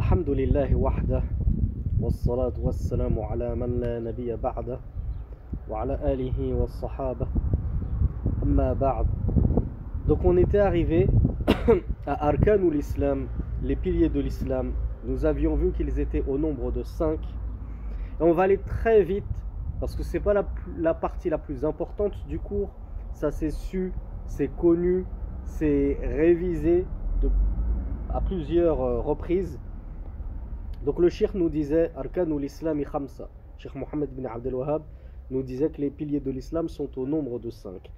الحمد لله وحده والصلاة والسلام على من لا نبي بعده وعلى آله والصحابة أما بعد. Donc on était arrivé à Arkanul Islam, les piliers de l'islam. Nous avions vu qu'ils étaient au nombre de 5. Et on va aller très vite parce que c'est pas la partie la plus importante du cours. Ça c'est su, c'est connu, c'est révisé à plusieurs reprises. Donc le cheikh nous disait Arkanul Islami Khamsa. Cheikh Mohammed ibn Abdel Wahhab nous disait que les piliers de l'islam sont au nombre de 5.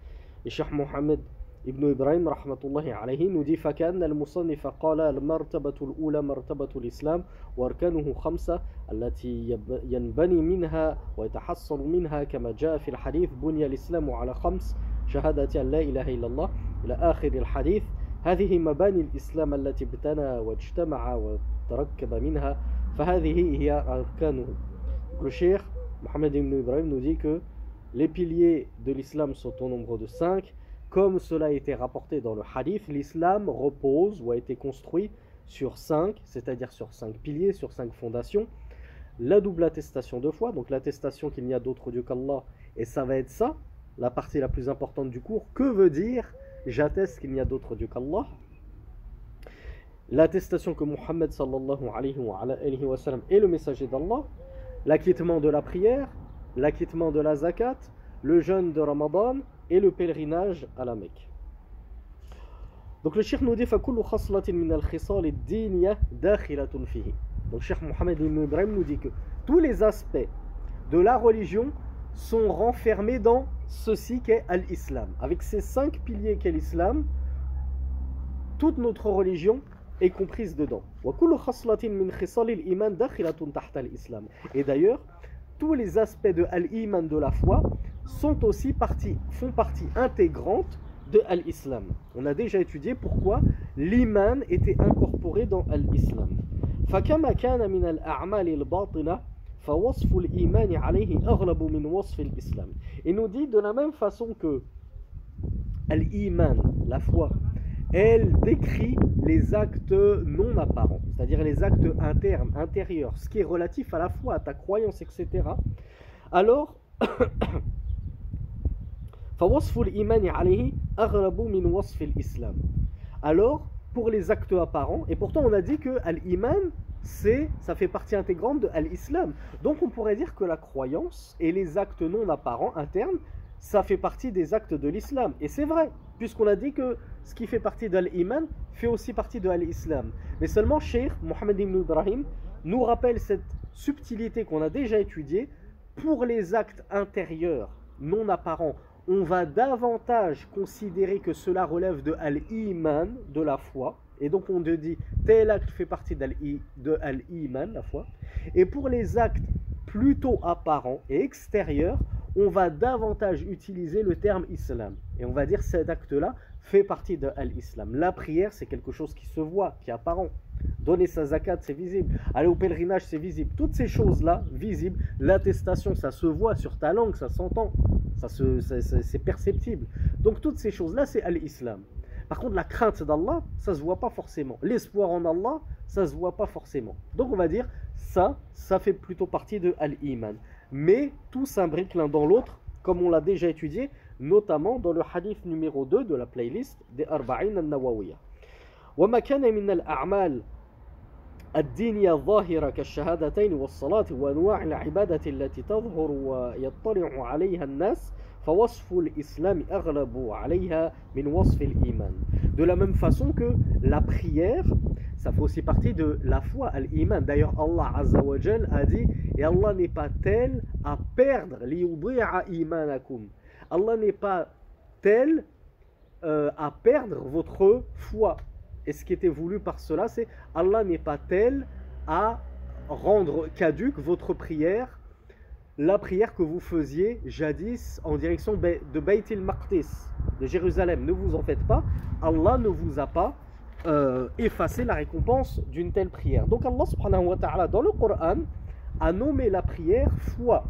Et Cheikh Mohammed ibn Ibrahim rahmatullahi alayhi nous dit فكأن المصنف قال المرتبة الأولى مرتبة الإسلام وأركانه 5 التي ينبني منها ويتحصل منها كما جاء في الحديث بني الإسلام على 5 شهادة أن لا إله إلا الله إلى آخر الحديث. هذه مباني الإسلام التي ابتنى واجتمع وتركب منها فهذه هي أركانه. Le cheikh Mohammed ibn Ibrahim nous dit que les piliers de l'islam sont au nombre de 5. Comme cela a été rapporté dans le hadith, l'islam repose ou a été construit sur 5, c'est-à-dire sur 5 piliers, sur 5 fondations. La double attestation de foi, donc l'attestation qu'il n'y a d'autre Dieu qu'Allah, et ça va être ça, la partie la plus importante du cours. Que veut dire j'atteste qu'il n'y a d'autre Dieu qu'Allah? L'attestation que Muhammad sallallahu alayhi wa sallam est le messager d'Allah, l'acquittement de la prière, l'acquittement de la zakat, le jeûne de Ramadan et le pèlerinage à la Mecque. Donc le cheikh nous dit فَكُلُّ خَصْلَةٍ مِنَ الْخِصَالِ الدِّينِيَةِ دَاخِلَةٌ فِيهِ. Donc cheikh Mohammed ibn Ibrahim nous dit que tous les aspects de la religion sont renfermés dans ceci qu'est l'islam. Avec ces 5 piliers qu'est l'islam, toute notre religion est comprise dedans. وَكُلُّ خَصْلَةٍ مِنْ خِصَالِ الْإِيمَانِ دَاخِلَةٌ تَحْتَ الْإِسْلَامِ. Et d'ailleurs, tous les aspects de l'iman de la foi font partie intégrante de l'islam. On a déjà étudié pourquoi l'iman était incorporé dans l'islam. فَكَمَا كَانَ مِنَ الْأَعْمَالِ الْبَاطِنَةِ فَوَصْفُ الْإِيمَانِ عَلَيْهِ أَغْلَبُ مِنْ وَصْفِ الْإِسْلَامِ. Il nous dit de la même façon que l'iman, la foi, elle décrit les actes non apparents, c'est-à-dire les actes internes, intérieurs, ce qui est relatif à la foi, à ta croyance, etc. Alors, alors, pour les actes apparents, et pourtant on a dit que l'iman, ça fait partie intégrante de l'islam. Donc on pourrait dire que la croyance et les actes non apparents, internes, ça fait partie des actes de l'islam. Et c'est vrai, puisqu'on a dit que ce qui fait partie de l'iman fait aussi partie de l'islam. Mais seulement Cheikh Mohammed ibn Ibrahim nous rappelle cette subtilité qu'on a déjà étudiée. Pour les actes intérieurs non apparents, on va davantage considérer que cela relève de l'iman, de la foi. Et donc on te dit tel acte fait partie de l'iman, la foi. Et pour les actes plutôt apparents et extérieurs, on va davantage utiliser le terme islam. Et on va dire cet acte-là fait partie de l'islam. La prière, c'est quelque chose qui se voit, qui est apparent. Donner sa zakat, c'est visible. Aller au pèlerinage, c'est visible. Toutes ces choses-là, visibles. L'attestation, ça se voit sur ta langue, ça s'entend. C'est perceptible. Donc toutes ces choses-là, c'est l'islam. Par contre, la crainte d'Allah, ça ne se voit pas forcément. L'espoir en Allah, ça ne se voit pas forcément. Donc on va dire, ça fait plutôt partie de l'iman. Mais tout s'imbrique l'un dans l'autre, comme on l'a déjà étudié, notamment dans le hadith numéro 2 de la playlist des Arba'in al-Nawawiyya. وَمَا كَانَ مِنَ الْأَعْمَالِ الدِّينِيَّةِ الظَّاهِرَةِ كَالشَّهَادَتَيْنِ وَالصَّلَاةِ وَأَنْوَاعِ الْعِبَادَةِ الَّتِي تَظْهُرُ وَيَطَّلِعُ عَلَيْهَا النَّاسِ فَوَصْفُ الْإِسْلَامِ أَغْلَبُ عَلَيْهَا مِنْ وَصْفِ الْإِيمَانِ. De la même façon que la prière, ça fait aussi partie de la foi, l'iman. D'ailleurs, Allah Azza wa Jal a dit et Allah n'est pas tel à perdre liyudi'a imanakum. Allah n'est pas tel à perdre votre foi. Et ce qui était voulu par cela, c'est Allah n'est pas tel à rendre caduque votre prière, la prière que vous faisiez jadis en direction de Bayt al-Maqdis, de Jérusalem. Ne vous en faites pas, Allah ne vous a pas effacé la récompense d'une telle prière. Donc Allah subhanahu wa ta'ala dans le Coran a nommé la prière foi.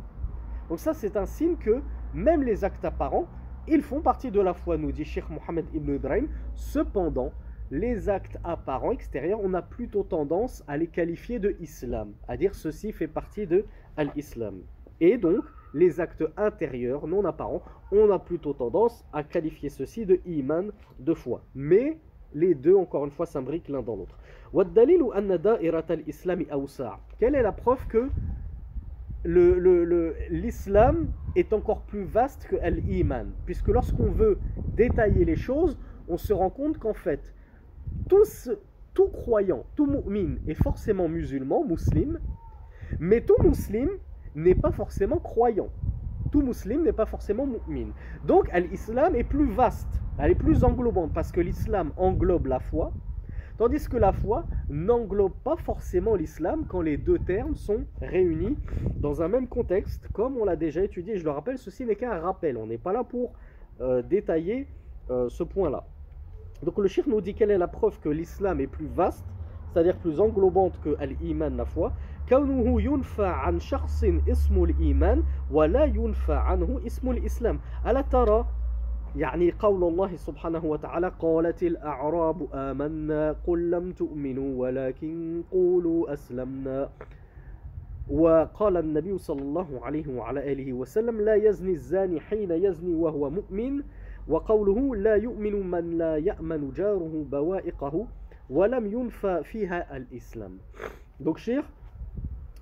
Donc ça c'est un signe que même les actes apparents, ils font partie de la foi, nous dit Cheikh Mohammed ibn Ibrahim. Cependant, les actes apparents extérieurs, on a plutôt tendance à les qualifier de islam, à dire ceci fait partie de l'islam. Et donc, les actes intérieurs, non apparents, on a plutôt tendance à qualifier ceci de iman, de foi. Mais les deux, encore une fois, s'imbriquent l'un dans l'autre. Quelle est la preuve que l'islam est encore plus vaste que l'iman? Puisque lorsqu'on veut détailler les choses, on se rend compte qu'en fait, tout croyant, tout mu'min est forcément musulman, musulman, mais tout musulman n'est pas forcément croyant. Tout musulman n'est pas forcément mu'min. Donc l'islam est plus vaste, elle est plus englobante, parce que l'islam englobe la foi, tandis que la foi n'englobe pas forcément l'islam quand les deux termes sont réunis dans un même contexte, comme on l'a déjà étudié. Je le rappelle, ceci n'est qu'un rappel, on n'est pas là pour détailler ce point-là. Donc le cheikh nous dit quelle est la preuve que l'islam est plus vaste, c'est-à-dire plus englobante que l'iman, la foi. كونه ينفى عن شخص اسم الإيمان ولا ينفى عنه اسم الإسلام. ألا ترى يعني قول الله سبحانه وتعالى قالت الأعراب آمنا قل لم تؤمنوا ولكن قولوا أسلمنا. وقال النبي صلى الله عليه وعلى آله وسلم لا يزني الزاني حين يزني وهو مؤمن. وقوله لا يؤمن من لا يأمن جاره بوائقه ولم ينفى فيها الإسلام. Donc Cheikh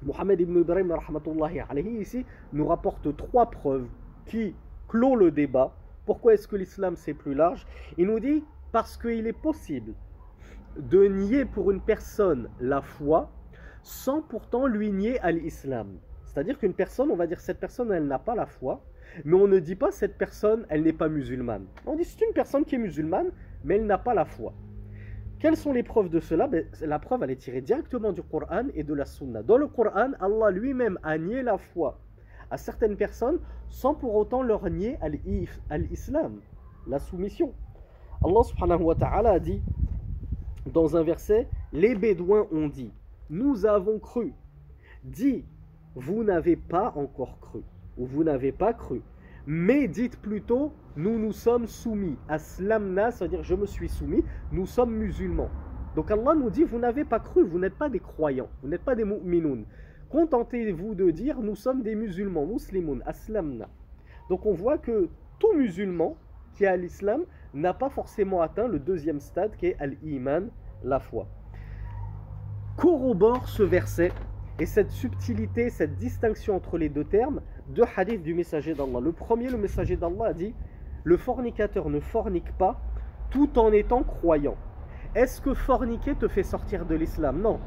Mohamed ibn Ibrahim rahmatullahi alayhi ici nous rapporte trois preuves qui clôt le débat. Pourquoi est-ce que l'islam c'est plus large? Il nous dit parce qu'il est possible de nier pour une personne la foi sans pourtant lui nier à l'islam. C'est-à-dire qu'une personne, on va dire cette personne elle n'a pas la foi, mais on ne dit pas cette personne elle n'est pas musulmane. On dit c'est une personne qui est musulmane mais elle n'a pas la foi. Quelles sont les preuves de cela? La preuve, elle est tirée directement du Coran et de la Sunna. Dans le Coran, Allah lui-même a nié la foi à certaines personnes sans pour autant leur nier à l'islam, la soumission. Allah subhanahu wa ta'ala a dit dans un verset, les Bédouins ont dit, nous avons cru. Dit, vous n'avez pas encore cru, ou vous n'avez pas cru. Mais dites plutôt, nous nous sommes soumis. Aslamna, c'est-à-dire je me suis soumis, nous sommes musulmans. Donc Allah nous dit, vous n'avez pas cru, vous n'êtes pas des croyants, vous n'êtes pas des mu'minoun. Contentez-vous de dire, nous sommes des musulmans, muslimoun, aslamna. Donc on voit que tout musulman qui est à l'islam n'a pas forcément atteint le deuxième stade qui est al-iman, la foi. Corrobore ce verset et cette subtilité, cette distinction entre les deux termes, deux hadiths du messager d'Allah. Le premier, le messager d'Allah a dit, le fornicateur ne fornique pas tout en étant croyant. Est-ce que forniquer te fait sortir de l'islam? Non.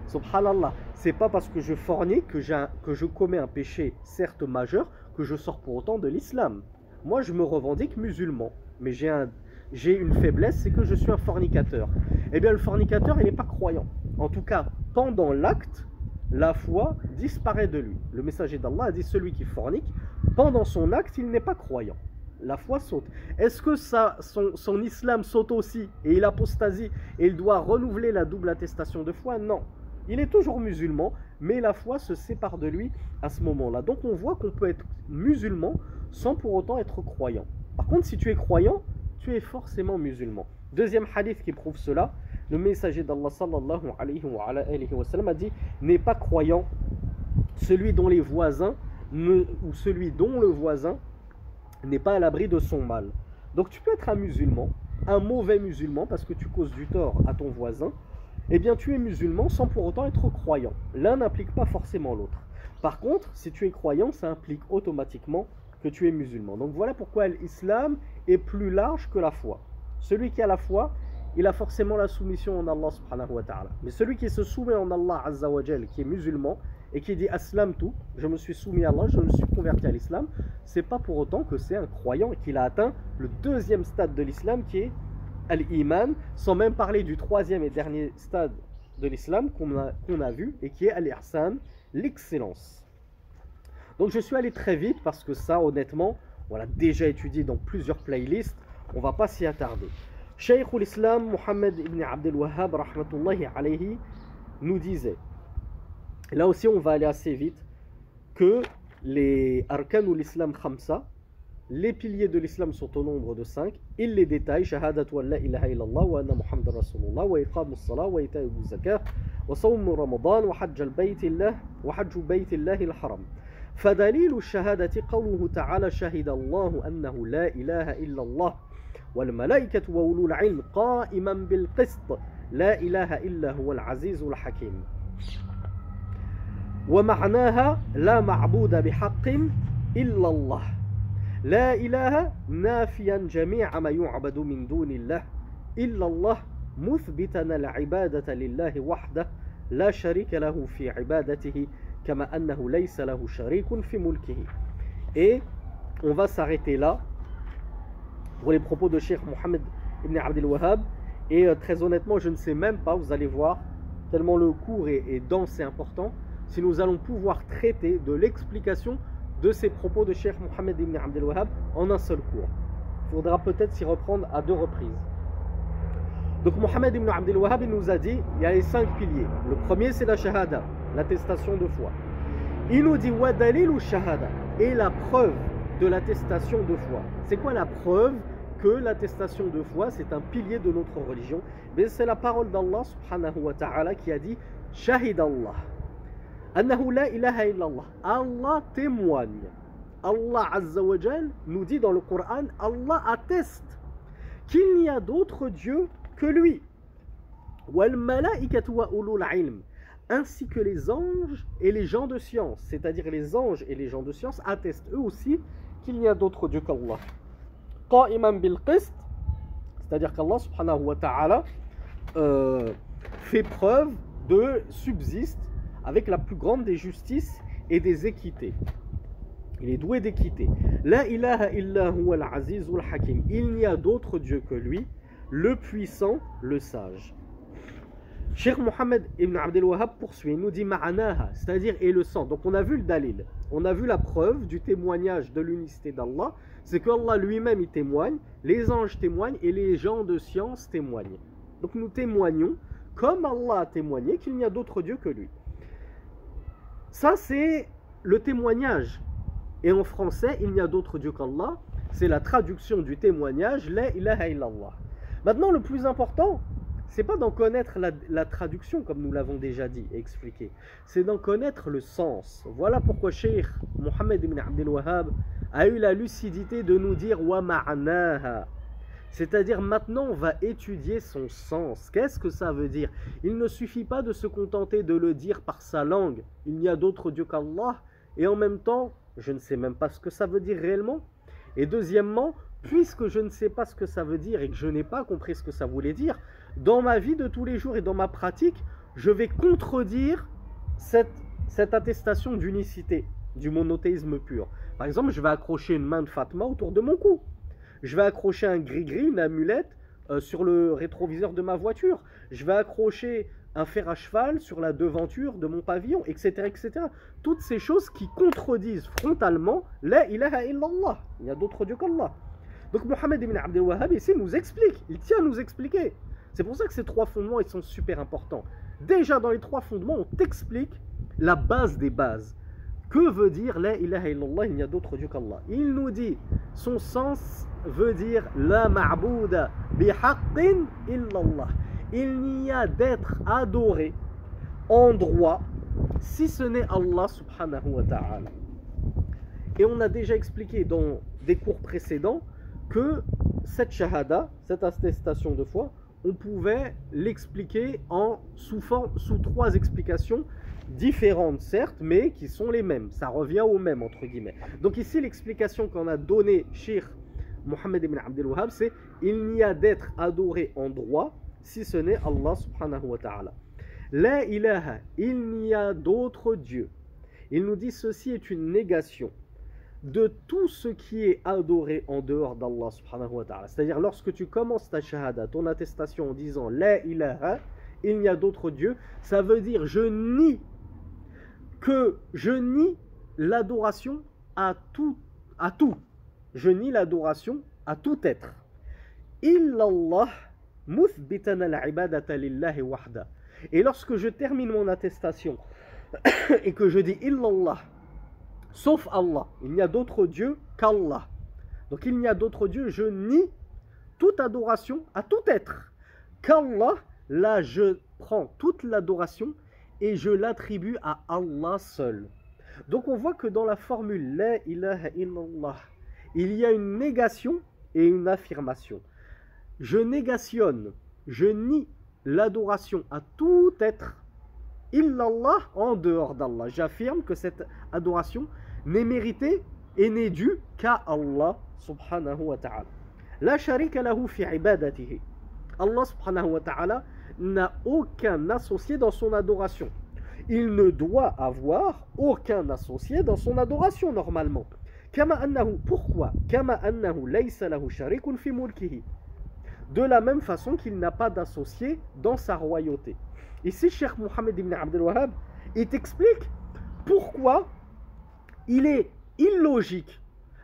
Subhanallah, c'est pas parce que je fornique que je commets un péché certes majeur que je sors pour autant de l'islam. Moi je me revendique musulman, mais j'ai une faiblesse, c'est que je suis un fornicateur. Eh bien le fornicateur il n'est pas croyant. En tout cas, pendant l'acte, la foi disparaît de lui. Le messager d'Allah a dit celui qui fornique, pendant son acte, il n'est pas croyant. La foi saute. Est-ce que son islam saute aussi et il apostasie et il doit renouveler la double attestation de foi? Non. Il est toujours musulman, mais la foi se sépare de lui à ce moment-là. Donc on voit qu'on peut être musulman sans pour autant être croyant. Par contre, si tu es croyant, tu es forcément musulman. Deuxième hadith qui prouve cela, le messager d'Allah sallallahu alayhi wa sallam a dit, n'est pas croyant celui dont les voisins ou celui dont le voisin n'est pas à l'abri de son mal. Donc tu peux être un musulman, un mauvais musulman parce que tu causes du tort à ton voisin, eh bien tu es musulman sans pour autant être croyant. L'un n'implique pas forcément l'autre. Par contre, si tu es croyant, ça implique automatiquement que tu es musulman. Donc voilà pourquoi l'islam est plus large que la foi. Celui qui a la foi, il a forcément la soumission en Allah subhanahu wa ta'ala. Mais celui qui se soumet en Allah azza wa jal, qui est musulman et qui dit aslamtu, je me suis soumis à Allah, je me suis converti à l'islam, c'est pas pour autant que c'est un croyant et qu'il a atteint le deuxième stade de l'islam qui est al-iman, sans même parler du troisième et dernier stade de l'islam qu'on a vu et qui est al-ihsan, l'excellence. Donc je suis allé très vite parce que ça honnêtement on l'a déjà étudié dans plusieurs playlists, on va pas s'y attarder. Shaykh al-Islam Mohammed ibn Abdel Wahhab rahmatullahi alayhi nous disait, là aussi on va aller assez vite, que les arkan ou l'islam khamsa, les piliers de l'islam sont au nombre de 5. Il les détaille. Shahadatu an la ilaha illallah wa anna Muhammadan Rasulullah wa iqamus salah wa ita'u zakah wa sawm ramadan wa hajj al-baytillah wa hajj baytillah al-haram. فدليل الشهادة قوله تعالى شهد الله أنه لا إله إلا الله والملائكة وأولو العلم قائما بالقسط لا إله إلا هو العزيز الحكيم ومعناها لا معبود بحق إلا الله لا إله نافيا جميع ما يعبد من دون الله إلا الله مثبتا العبادة لله وحده لا شريك له في عبادته كما أنه ليس له شريك في ملكه. Et on va s'arrêter là pour les propos de Cheikh Mohammed ibn Abdel Wahhab. Et très honnêtement, je ne sais même pas, vous allez voir, tellement le cours est dense et important, si nous allons pouvoir traiter de l'explication de ces propos de Cheikh Mohammed ibn Abdel Wahhab en un seul cours. Il faudra peut-être s'y reprendre à 2 reprises. Donc Mohammed ibn Abdel Wahhab il nous a dit, il y a les 5 piliers. Le premier c'est la shahada, l'attestation de foi. Il nous dit wa dalilu shahada, et la preuve de l'attestation de foi. C'est quoi la preuve que l'attestation de foi c'est un pilier de notre religion? C'est la parole d'Allah subhanahu wa ta'ala qui a dit Shahid Allah annahu la ilaha illallah. Allah témoigne. Allah azza wa jal nous dit dans le Coran, Allah atteste qu'il n'y a d'autre Dieu que lui. Wal malaikatu wa ulul ilm, ainsi que les anges et les gens de science, c'est-à-dire les anges et les gens de science attestent eux aussi qu'il n'y a d'autre Dieu qu'Allah. Qa'iman bil qist, c'est-à-dire qu'Allah subhanahu wa ta'ala fait preuve de subsiste avec la plus grande des justices et des équités. Il est doué d'équité. La ilaha illa huwa al-azizul hakim. Il n'y a d'autre Dieu que lui, le puissant, le sage. Cheikh Mohammed ibn Abdel Wahhab poursuit, il nous dit ma'anaha, c'est-à-dire et le sens. Donc on a vu le dalil, on a vu la preuve du témoignage de l'unicité d'Allah, c'est qu'Allah lui-même il témoigne, les anges témoignent et les gens de science témoignent. Donc nous témoignons comme Allah a témoigné qu'il n'y a d'autre Dieu que lui. Ça c'est le témoignage. Et en français, il n'y a d'autre Dieu qu'Allah. C'est la traduction du témoignage, la ilaha illallah. Maintenant, le plus important, c'est pas d'en connaître la traduction, comme nous l'avons déjà dit et expliqué. C'est d'en connaître le sens. Voilà pourquoi Cheikh Mohammed ibn Abdel Wahhab a eu la lucidité de nous dire wa ma'anaha. C'est-à-dire maintenant on va étudier son sens. Qu'est-ce que ça veut dire? Il ne suffit pas de se contenter de le dire par sa langue. Il n'y a d'autre Dieu qu'Allah. Et en même temps, je ne sais même pas ce que ça veut dire réellement. Et deuxièmement, puisque je ne sais pas ce que ça veut dire et que je n'ai pas compris ce que ça voulait dire, dans ma vie de tous les jours et dans ma pratique, je vais contredire cette attestation d'unicité, du monothéisme pur. Par exemple, je vais accrocher une main de Fatma autour de mon cou. Je vais accrocher un gris-gris, une amulette sur le rétroviseur de ma voiture. Je vais accrocher un fer à cheval sur la devanture de mon pavillon, etc., etc. Toutes ces choses qui contredisent frontalement la ilaha illallah. Il y a d'autres dieux qu'Allah. Donc Mohammed ibn Abdel Wahhab ici nous explique, il tient à nous expliquer. C'est pour ça que ces 3 fondements ils sont super importants. Déjà dans les 3 fondements, on t'explique la base des bases. Que veut dire la ilaha illallah, il n'y a d'autre Dieu qu'Allah? Il nous dit, son sens veut dire la ma'bouda bihaqqin illallah. Il n'y a d'être adoré en droit si ce n'est Allah subhanahu wa ta'ala. Et on a déjà expliqué dans des cours précédents que cette shahada, cette attestation de foi, on pouvait l'expliquer sous 3 explications différentes certes, mais qui sont les mêmes. Ça revient au même entre guillemets. Donc ici l'explication qu'on a donnée Cheikh Mohammed ibn Abdel Wahhab, c'est il n'y a d'être adoré en droit si ce n'est Allah subhanahu wa ta'ala. La ilaha, il n'y a d'autre Dieu. Il nous dit ceci est une négation de tout ce qui est adoré en dehors d'Allah subhanahu wa ta'ala. C'est-à-dire lorsque tu commences ta shahada, ton attestation en disant la ilaha, il n'y a d'autre Dieu, ça veut dire je nie l'adoration à tout. Je nie l'adoration à tout être. Illallah muthbitan al-ibadata lillahi wahda. Et lorsque je termine mon attestation et que je dis illallah, sauf Allah, il n'y a d'autre Dieu qu'Allah. Donc il n'y a d'autre Dieu, je nie toute adoration à tout être. Qu'Allah, là je prends toute l'adoration et je l'attribue à Allah seul. Donc on voit que dans la formule La ilaha illallah, il y a une négation et une affirmation. Je négationne, je nie l'adoration à tout être, illallah, en dehors d'Allah. J'affirme que cette adoration n'est méritée et n'est due qu'à Allah subhanahu wa ta'ala. La sharika lahu fi ibadatihi. Allah subhanahu wa ta'ala n'a aucun associé dans son adoration. Il ne doit avoir aucun associé dans son adoration normalement. Kama annahu, pourquoi? Kama annahu laysa lahu sharikun fi mulkihi. De la même façon qu'il n'a pas d'associé dans sa royauté. Ici, Cheikh Mohammed ibn Abdel Wahhab, il t'explique pourquoi il est illogique.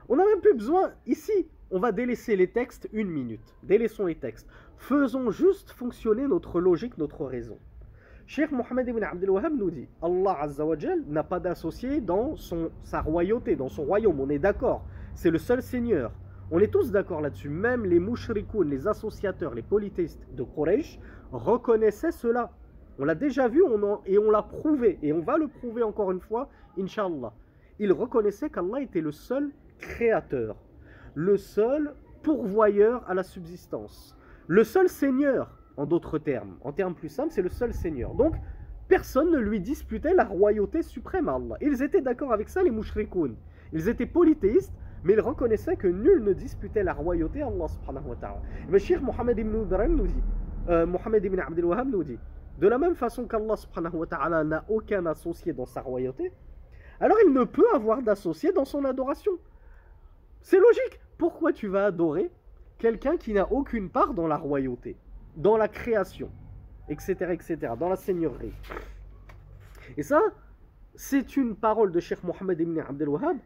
On n'a même plus besoin, ici, on va délaisser les textes une minute. Délaissons les textes. Faisons juste fonctionner notre logique, notre raison. Cheikh Mohammed ibn Abdel Wahhab nous dit, Allah Azza wa Jal n'a pas d'associé dans sa royauté, dans son royaume. On est d'accord, c'est le seul Seigneur. On est tous d'accord là-dessus. Même les mushrikoun, les associateurs, les polythéistes de Quraysh reconnaissaient cela. On l'a déjà vu et on l'a prouvé. Et on va le prouver encore une fois, Inch'Allah. Ils reconnaissaient qu'Allah était le seul créateur, le seul pourvoyeur à la subsistance, le seul Seigneur, en d'autres termes. En termes plus simples, c'est le seul Seigneur. Donc, personne ne lui disputait la royauté suprême à Allah. Ils étaient d'accord avec ça, les mushrikoun. Ils étaient polythéistes, mais ils reconnaissaient que nul ne disputait la royauté à Allah subhanahu wa ta'ala. Mais Cheikh Mohammed ibn Ibrahim nous dit, Mohammed ibn Abdel Wahhab nous dit, de la même façon qu'Allah subhanahu wa ta'ala n'a aucun associé dans sa royauté, alors il ne peut avoir d'associé dans son adoration. C'est logique. Pourquoi tu vas adorer quelqu'un qui n'a aucune part dans la royauté, dans la création, etc., etc., dans la seigneurie? Et ça, c'est une parole de Cheikh Mohammed ibn Abdel Wahhab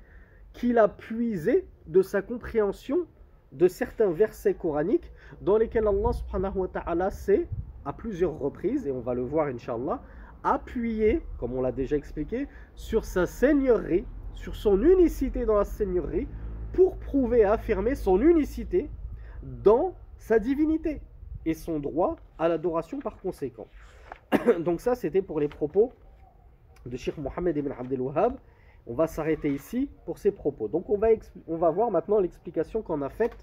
qu'il a puisé de sa compréhension de certains versets coraniques dans lesquels Allah subhanahu wa ta'ala s'est, à plusieurs reprises, et on va le voir Inch'Allah, appuyé, comme on l'a déjà expliqué, sur sa seigneurie, sur son unicité dans la seigneurie, pour prouver et affirmer son unicité dans sa divinité et son droit à l'adoration par conséquent. Donc ça, c'était pour les propos de Cheikh Mohammed ibn Abdel Wahhab. On va s'arrêter ici pour ces propos. Donc on va voir maintenant l'explication qu'en a faite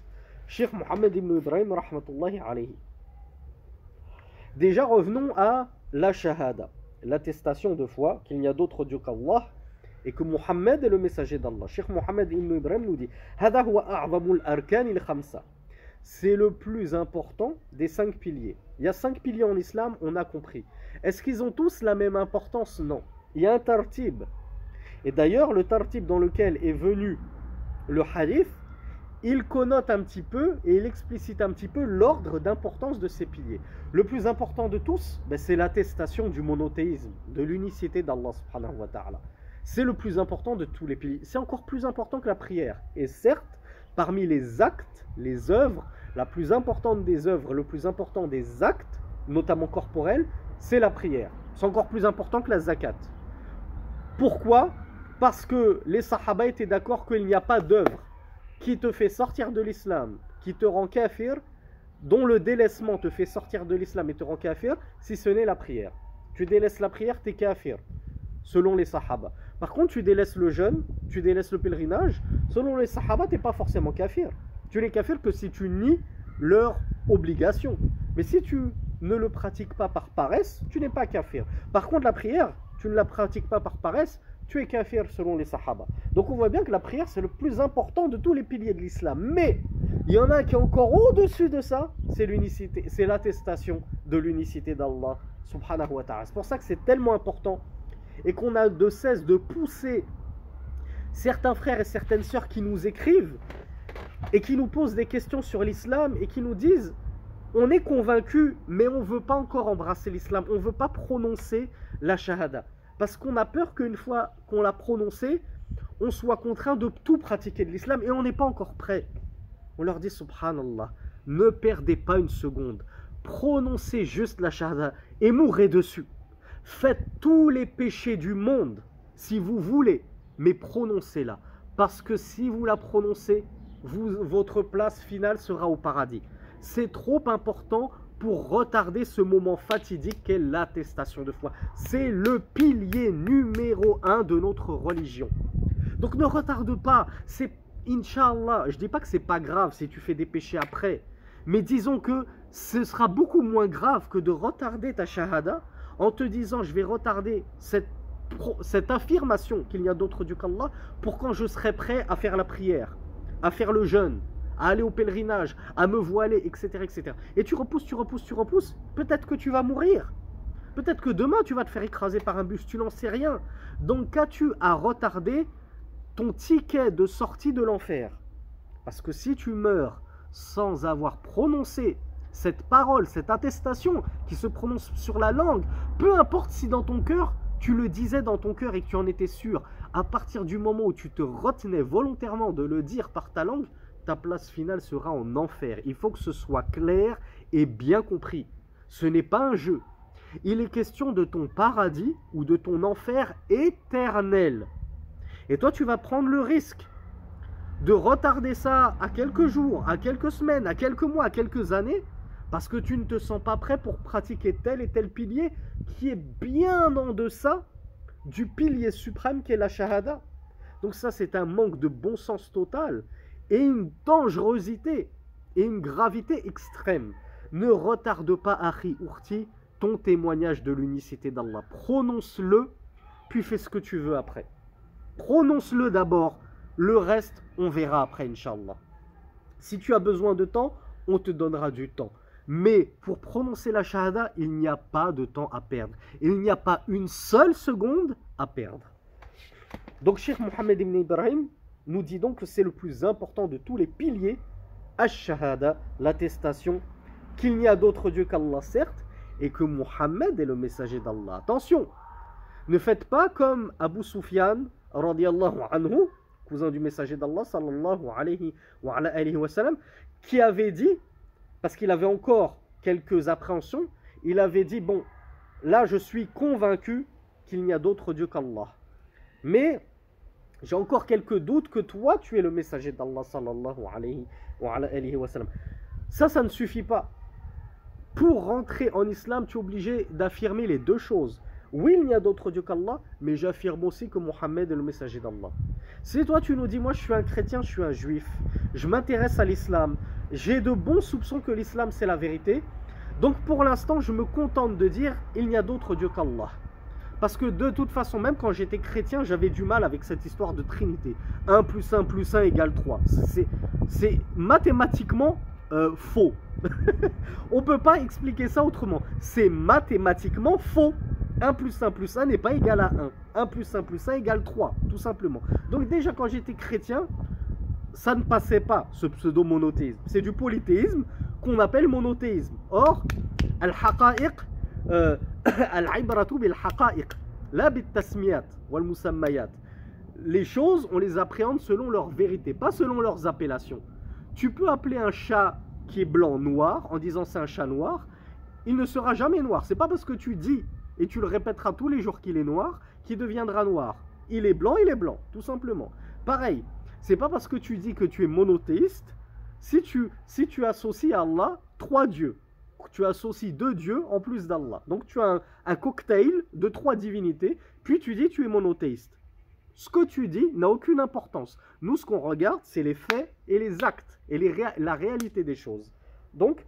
Cheikh Mohammed ibn Ibrahim rahmatullahi alayhi. Déjà revenons à la shahada, l'attestation de foi qu'il n'y a d'autre Dieu qu'Allah et que Mohammed est le messager d'Allah. Cheikh Mohammed ibn Ibrahim nous dit Hada huwa a'zamul arkan il khamsa. C'est le plus important des 5 piliers. Il y a 5 piliers en islam, on a compris. Est-ce qu'ils ont tous la même importance? Non. Il y a un tartib. Et d'ailleurs, le tartib dans lequel est venu le hadith, il connote un petit peu et il explicite un petit peu l'ordre d'importance de ces piliers. Le plus important de tous, c'est l'attestation du monothéisme, de l'unicité d'Allah subhanahu wa ta'ala. C'est le plus important de tous les piliers. C'est encore plus important que la prière. Et certes, parmi les actes, les œuvres, la plus importante des œuvres, le plus important des actes, notamment corporels, c'est la prière. C'est encore plus important que la zakat. Pourquoi? Parce que les sahaba étaient d'accord qu'il n'y a pas d'œuvre qui te fait sortir de l'islam, qui te rend kafir, dont le délaissement te fait sortir de l'islam et te rend kafir, si ce n'est la prière. Tu délaisses la prière, tu es kafir, selon les sahaba. Par contre, tu délaisses le jeûne, tu délaisses le pèlerinage, selon les sahaba, tu n'es pas forcément kafir. Tu n'es kafir que si tu nies leur obligation. Mais si tu ne le pratiques pas par paresse, tu n'es pas kafir. Par contre, la prière, tu ne la pratiques pas par paresse, tu es kafir selon les sahaba. Donc on voit bien que la prière c'est le plus important de tous les piliers de l'islam. Mais il y en a un qui est encore au-dessus de ça, c'est l'unicité, c'est l'attestation de l'unicité d'Allah subhanahu wa ta'ala. C'est pour ça que c'est tellement important et qu'on a de cesse de pousser certains frères et certaines sœurs qui nous écrivent et qui nous posent des questions sur l'islam et qui nous disent on est convaincu mais on ne veut pas encore embrasser l'islam, on ne veut pas prononcer la shahada. Parce qu'on a peur qu'une fois qu'on l'a prononcé, on soit contraint de tout pratiquer de l'islam et on n'est pas encore prêt. On leur dit subhanallah, ne perdez pas une seconde. Prononcez juste la shahada et mourrez dessus. Faites tous les péchés du monde si vous voulez, mais prononcez-la. Parce que si vous la prononcez, votre place finale sera au paradis. C'est trop important pour retarder ce moment fatidique qu'est l'attestation de foi. C'est le pilier numéro 1 de notre religion. Donc ne retarde pas. C'est Inch'Allah, je ne dis pas que c'est pas grave si tu fais des péchés après, mais disons que ce sera beaucoup moins grave que de retarder ta shahada en te disant je vais retarder cette affirmation qu'il n'y a d'autre Dieu qu'Allah pour quand je serai prêt à faire la prière, à faire le jeûne, à aller au pèlerinage, à me voiler, etc. etc. Et tu repousses, peut-être que tu vas mourir. Peut-être que demain tu vas te faire écraser par un bus, tu n'en sais rien. Donc qu'as-tu à retarder ton ticket de sortie de l'enfer? Parce que si tu meurs sans avoir prononcé cette parole, cette attestation qui se prononce sur la langue, peu importe si dans ton cœur, tu le disais dans ton cœur et que tu en étais sûr, à partir du moment où tu te retenais volontairement de le dire par ta langue, ta place finale sera en enfer. Il faut que ce soit clair et bien compris. Ce n'est pas un jeu. Il est question de ton paradis ou de ton enfer éternel. Et toi, tu vas prendre le risque de retarder ça à quelques jours, à quelques semaines, à quelques mois, à quelques années, parce que tu ne te sens pas prêt pour pratiquer tel et tel pilier qui est bien en deçà du pilier suprême qui est la shahada. Donc ça, c'est un manque de bon sens total et une dangerosité et une gravité extrême. Ne retarde pas, Akhi Ourti, ton témoignage de l'unicité d'Allah. Prononce-le, puis fais ce que tu veux après. Prononce-le d'abord, le reste, on verra après, Inch'Allah. Si tu as besoin de temps, on te donnera du temps. Mais pour prononcer la shahada, il n'y a pas de temps à perdre. Il n'y a pas une seule seconde à perdre. Donc, Cheikh Mohammed ibn Ibrahim nous dit donc que c'est le plus important de tous les piliers, ash-shahada, l'attestation, qu'il n'y a d'autre Dieu qu'Allah, certes, et que Mohammed est le messager d'Allah. Attention, ne faites pas comme Abu Sufyan, radiyallahu anhu, cousin du messager d'Allah, sallallahu alayhi wa sallam, qui avait dit, parce qu'il avait encore quelques appréhensions, il avait dit, bon, là je suis convaincu qu'il n'y a d'autre Dieu qu'Allah. Mais j'ai encore quelques doutes que toi tu es le messager d'Allah, sallallahu alayhi wa sallam. Ça ne suffit pas. Pour rentrer en islam, tu es obligé d'affirmer les deux choses. Oui, il n'y a d'autre Dieu qu'Allah, mais j'affirme aussi que Mohammed est le messager d'Allah. Si toi tu nous dis, moi je suis un chrétien, je suis un juif, je m'intéresse à l'islam, j'ai de bons soupçons que l'islam c'est la vérité, donc pour l'instant je me contente de dire, il n'y a d'autre Dieu qu'Allah. Parce que de toute façon, même quand j'étais chrétien, j'avais du mal avec cette histoire de Trinité. 1 plus 1 plus 1 égale 3. C'est mathématiquement faux. On ne peut pas expliquer ça autrement. C'est mathématiquement faux. 1 plus 1 plus 1 n'est pas égal à 1. 1 plus 1 plus 1 égale 3, tout simplement. Donc déjà, quand j'étais chrétien, ça ne passait pas, ce pseudo-monothéisme. C'est du polythéisme qu'on appelle monothéisme. Or, al-haqa'iq, al-ibratu bil-haqa'iq, la bit-tasmiyat wal-musammayat. Les choses, on les appréhende selon leur vérité, pas selon leurs appellations. Tu peux appeler un chat qui est blanc noir en disant c'est un chat noir, il ne sera jamais noir. C'est pas parce que tu dis et tu le répéteras tous les jours qu'il est noir qu'il deviendra noir. Il est blanc, tout simplement. Pareil, c'est pas parce que tu dis que tu es monothéiste, si tu associes à Allah 3 dieux, tu associes 2 dieux en plus d'Allah. Donc tu as un cocktail de 3 divinités, puis tu dis tu es monothéiste. Ce que tu dis n'a aucune importance. Nous, ce qu'on regarde, c'est les faits et les actes, et la réalité des choses. Donc,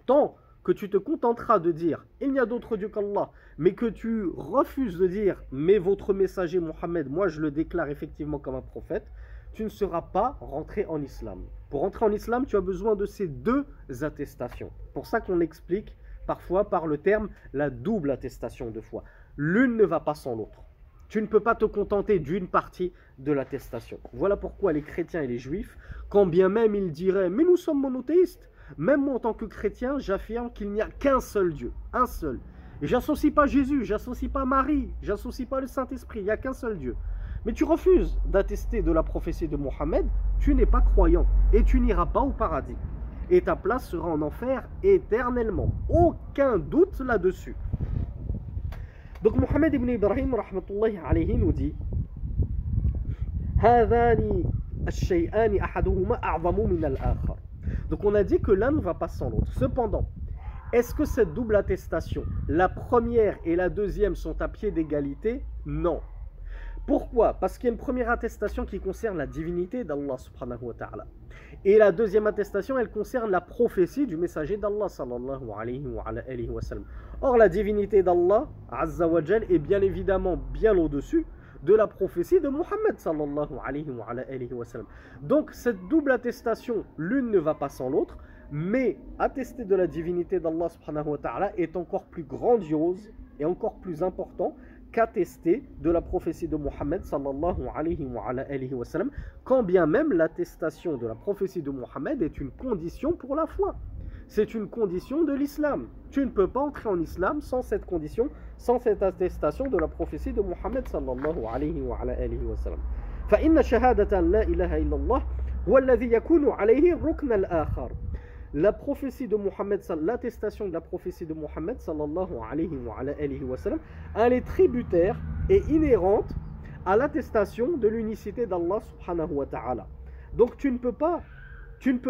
tant que tu te contenteras de dire « il n'y a d'autre Dieu qu'Allah », mais que tu refuses de dire « mais votre messager Mohammed, moi je le déclare effectivement comme un prophète », tu ne seras pas rentré en islam. Pour rentrer en islam, tu as besoin de ces 2 attestations. Pour ça qu'on explique parfois par le terme la double attestation de foi. L'une ne va pas sans l'autre. Tu ne peux pas te contenter d'une partie de l'attestation. Voilà pourquoi les chrétiens et les juifs, quand bien même ils diraient « mais nous sommes monothéistes », même moi en tant que chrétien, j'affirme qu'il n'y a qu'un seul Dieu, un seul. Et j'associe pas Jésus, j'associe pas Marie, j'associe pas le Saint-Esprit, il n'y a qu'un seul Dieu. Mais tu refuses d'attester de la prophétie de Mohammed, tu n'es pas croyant et tu n'iras pas au paradis. Et ta place sera en enfer éternellement. Aucun doute là-dessus. Donc Mohammed ibn Ibrahim rahmatullahi alayhi nous dit هذان الشيئان أحدهما أعظم من الآخر. Donc on a dit que l'un ne va pas sans l'autre. Cependant, est-ce que cette double attestation, la première et la deuxième sont à pied d'égalité? Non. Pourquoi? Parce qu'il y a une première attestation qui concerne la divinité d'Allah subhanahu wa ta'ala. Et la deuxième attestation, elle concerne la prophétie du messager d'Allah sallallahu alayhi wa sallam. Or, la divinité d'Allah azza wa jal est bien évidemment bien au-dessus de la prophétie de Muhammad sallallahu alayhi wa sallam. Donc, cette double attestation, l'une ne va pas sans l'autre, mais attester de la divinité d'Allah subhanahu wa ta'ala est encore plus grandiose et encore plus important qu'attester de la prophétie de Muhammad sallallahu alayhi wa sallam, quand bien même l'attestation de la prophétie de Muhammad est une condition pour la foi. C'est une condition de l'islam. Tu ne peux pas entrer en islam sans cette condition, sans cette attestation de la prophétie de Muhammad sallallahu alayhi wa sallam. فإن شهادة لا إله إلا الله هو الذي يكون عليه الركن الآخر. La prophétie de Muhammad, l'attestation de la prophétie de Muhammad sallallahu alayhi wa sallam, elle est tributaire et inhérente à l'attestation de l'unicité d'Allah subhanahu wa ta'ala. Donc tu ne peux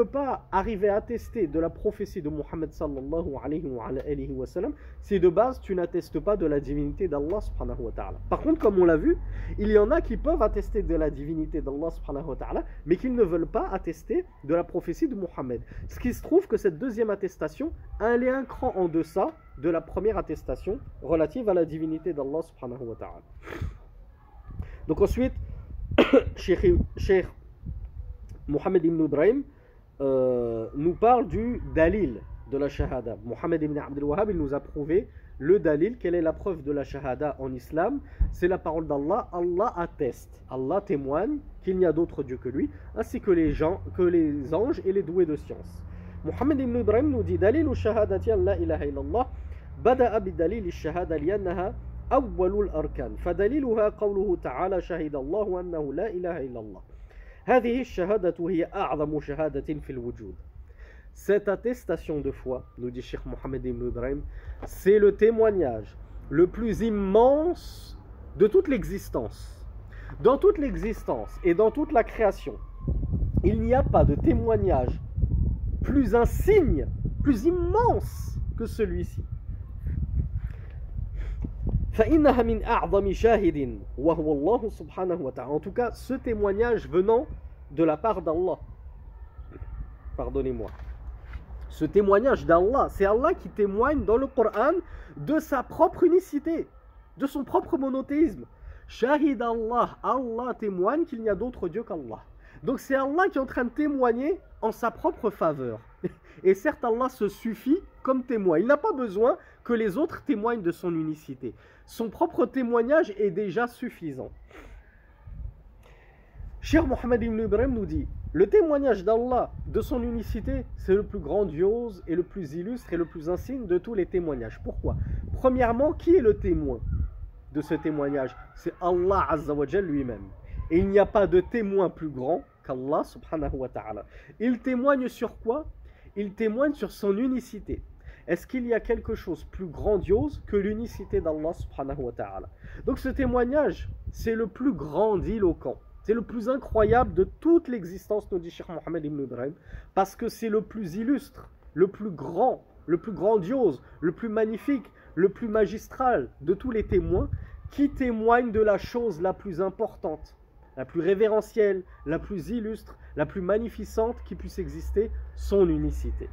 pas arriver à attester de la prophétie de Muhammad sallallahu alayhi wa sallam si de base tu n'attestes pas de la divinité d'Allah subhanahu wa ta'ala. Par contre, comme on l'a vu, il y en a qui peuvent attester de la divinité d'Allah subhanahu wa ta'ala, mais qui ne veulent pas attester de la prophétie de Muhammad. Ce qui se trouve que cette deuxième attestation, elle est un cran en deçà de la première attestation relative à la divinité d'Allah subhanahu wa ta'ala. Donc ensuite, Cheikh Mohammed ibn Ibrahim nous parle du dalil de la shahada. Mohammed ibn Abdul Wahhab, il nous a prouvé le dalil. Quelle est la preuve de la shahada en islam? C'est la parole d'Allah. Allah atteste, Allah témoigne qu'il n'y a d'autre Dieu que lui, ainsi que les anges et les doués de science. Mohammed ibn Ibrahim nous dit dalil shahadati an la ilaha illallah bada'a bidalil ash-shahada li'annaha awwalul arkan fadaliluha qawluhu ta'ala shahida Allah annahu la ilaha illallah. هذه الشهادة هي أعظم شهادة في الوجود. Cette attestation de foi, nous dit Cheikh Mohammed ibn Ibrahim, c'est le témoignage le plus immense de toute l'existence. Dans toute l'existence et dans toute la création, il n'y a pas de témoignage plus insigne, plus immense que celui-ci. فإنها من أعظم شاهد وهو الله سبحانه وتعالى. En tout cas, ce témoignage venant de la part d'Allah. Pardonnez-moi. Ce témoignage d'Allah, c'est Allah qui témoigne dans le Coran de sa propre unicité, de son propre monothéisme. Shahid Allah, Allah témoigne qu'il n'y a d'autre Dieu qu'Allah. Donc c'est Allah qui est en train de témoigner en sa propre faveur. Et certes, Allah se suffit comme témoin. Il n'a pas besoin que les autres témoignent de son unicité. Son propre témoignage est déjà suffisant. Cheikh Mohammed ibn Ibrahim nous dit, le témoignage d'Allah de son unicité, c'est le plus grandiose et le plus illustre et le plus insigne de tous les témoignages. Pourquoi? Premièrement, qui est le témoin de ce témoignage? C'est Allah Azza wa Jal lui-même. Et il n'y a pas de témoin plus grand qu'Allah subhanahu wa ta'ala. Il témoigne sur quoi? Il témoigne sur son unicité. Est-ce qu'il y a quelque chose plus grandiose que l'unicité d'Allah subhanahu wa ta'ala? Donc ce témoignage, c'est le plus grandiloquent. C'est le plus incroyable de toute l'existence, nous dit Cheikh Mohammed ibn Ibrahim, parce que c'est le plus illustre, le plus grand, le plus grandiose, le plus magnifique, le plus magistral de tous les témoins qui témoignent de la chose la plus importante, la plus révérentielle, la plus illustre, la plus magnificente qui puisse exister, son unicité.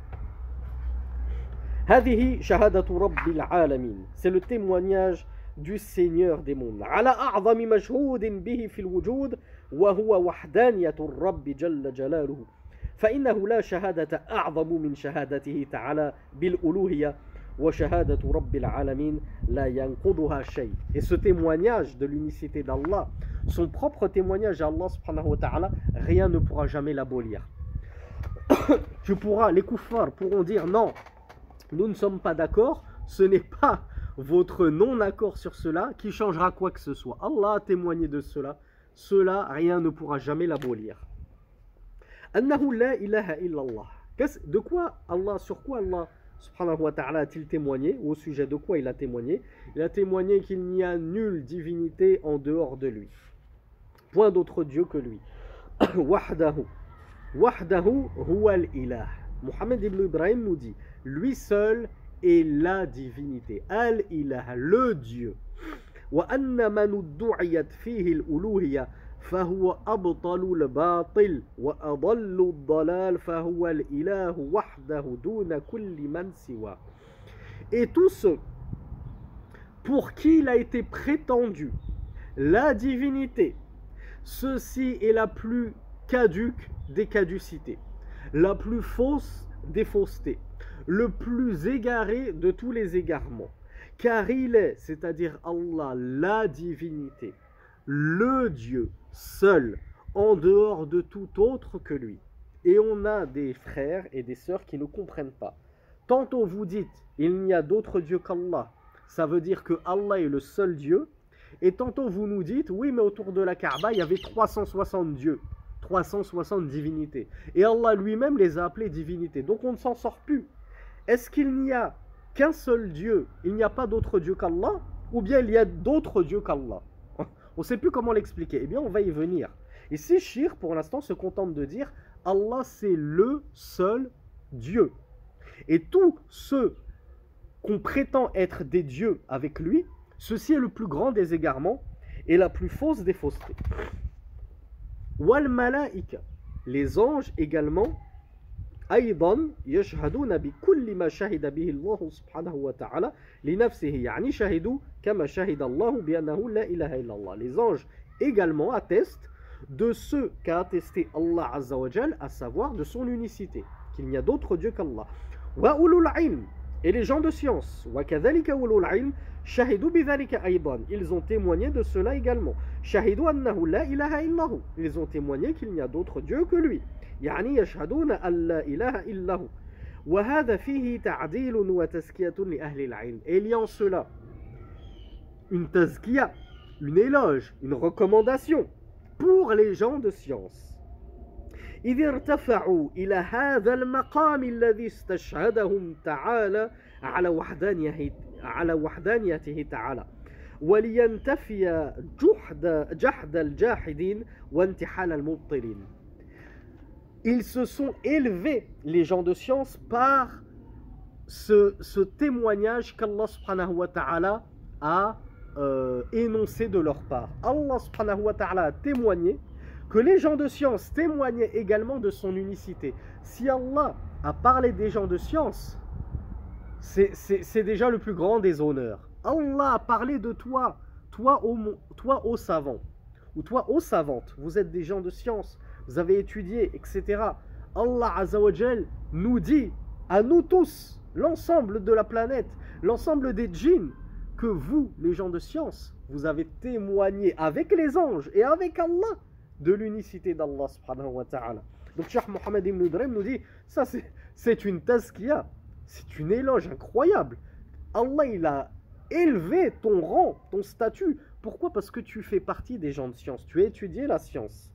هذه شهادة رب العالمين. C'est le témoignage du Seigneur des mondes. على أعظم مشهود به في الوجود وهو وحدانية الرب جل جلاله. فإنه لا شهادة أعظم من شهادته تعالى بالألوهية وشهادة رب العالمين لا ينقضها شيء. Et ce témoignage de l'unicité d'Allah, son propre témoignage à Allah subhanahu wa ta'ala, rien ne pourra jamais l'abolir. Les kuffars pourront dire non, nous ne sommes pas d'accord, ce n'est pas votre non-accord sur cela qui changera quoi que ce soit. Allah a témoigné de cela, rien ne pourra jamais l'abolir. Annahu la ilaha illallah. De quoi Allah, sur quoi Allah subhanahu wa ta'ala a-t-il témoigné, ou au sujet de quoi il a témoigné? Il a témoigné qu'il n'y a nulle divinité en dehors de lui. Point d'autre Dieu que lui. Wahdahu. Wahdahu huwa al-ilah. Mohammed ibn Ibrahim nous dit, lui seul est la divinité. Al-ilah, le Dieu. وأن من ادعيت فيه الألوهية فهو أبطل الباطل وأضل الضلال فهو الإله وحده دون كل من سواه. Et tous ceux pour qui il a été prétendu la divinité, ceci est la plus caduque des caducités, la plus fausse des faussetés, le plus égaré de tous les égarements. Car il est, c'est-à-dire Allah, la divinité, le Dieu seul, en dehors de tout autre que lui. Et on a des frères et des sœurs qui ne comprennent pas. Tantôt vous dites, il n'y a d'autre Dieu qu'Allah, ça veut dire que Allah est le seul Dieu. Et tantôt vous nous dites, oui mais autour de la Kaaba, il y avait 360 dieux, 360 divinités. Et Allah lui-même les a appelés divinités. Donc on ne s'en sort plus. Est-ce qu'il n'y a qu'un seul Dieu, il n'y a pas d'autre Dieu qu'Allah, ou bien il y a d'autres dieux qu'Allah? On ne sait plus comment l'expliquer. Eh bien, on va y venir. Ici, Shir, pour l'instant, se contente de dire Allah, c'est le seul Dieu. Et tous ceux qu'on prétend être des dieux avec lui, ceci est le plus grand des égarements et la plus fausse des faussetés. Wal malaïka, les anges également, أيضا يشهدون بكل ما شهد به الله سبحانه وتعالى لنفسه يعني شهدوا كما شهد الله بأنه لا إله إلا الله. Les anges également attestent de ce qu'a attesté Allah Azza wa Jal, à savoir de son unicité, qu'il n'y a d'autre Dieu qu'Allah. وأولو العلم, et les gens de science, وكذلك أولو العلم شهدوا بذلك أيضا, ils ont témoigné de cela également. شهدوا أنه لا إله إلا هو, ils ont témoigné qu'il n'y a d'autre Dieu que lui. يعني يشهدون أن لا إله إلا هو وهذا فيه تعديل وتزكية لأهل العلم. Et il y a en cela une tazkiya, une éloge, une recommandation pour les gens de science. إذ ارتفعوا إلى هذا المقام الذي استشهدهم تعالى على وحدانيته تعالى ولينتفي جحد الجاحدين وانتحال المبطلين. Ils se sont élevés, les gens de science, par ce témoignage qu'Allah subhanahu wa ta'ala a énoncé de leur part. Allah subhanahu wa ta'ala a témoigné que les gens de science témoignaient également de son unicité. Si Allah a parlé des gens de science, c'est déjà le plus grand des honneurs. Allah a parlé de toi, toi ô savant, ou toi ô savante, vous êtes des gens de science, vous avez étudié, etc. Allah Azza wa Jal nous dit, à nous tous, l'ensemble de la planète, l'ensemble des djinns, que vous, les gens de science, vous avez témoigné avec les anges et avec Allah de l'unicité d'Allah subhanahu wa ta'ala. Donc Cheikh Mohammed ibn Ibrahim nous dit, ça c'est une tazkiya, c'est une éloge incroyable. Allah il a élevé ton rang, ton statut. Pourquoi? Parce que tu fais partie des gens de science, tu as étudié la science.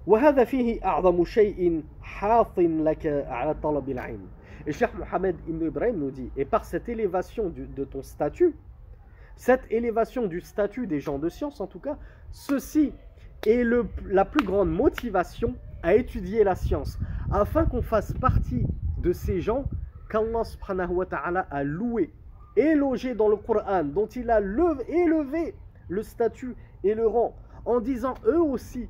وهذا فيه أعظم شيء حاث لك على طلب العلم. Et Cheikh Mohammed ibn Ibrahim nous dit, et par cette élévation de ton statut, cette élévation du statut des gens de science en tout cas, ceci est la plus grande motivation à étudier la science, afin qu'on fasse partie de ces gens qu'Allah subhanahu wa ta'ala a loué, élogé dans le Coran, dont il a élevé le statut et le rang, en disant eux aussi,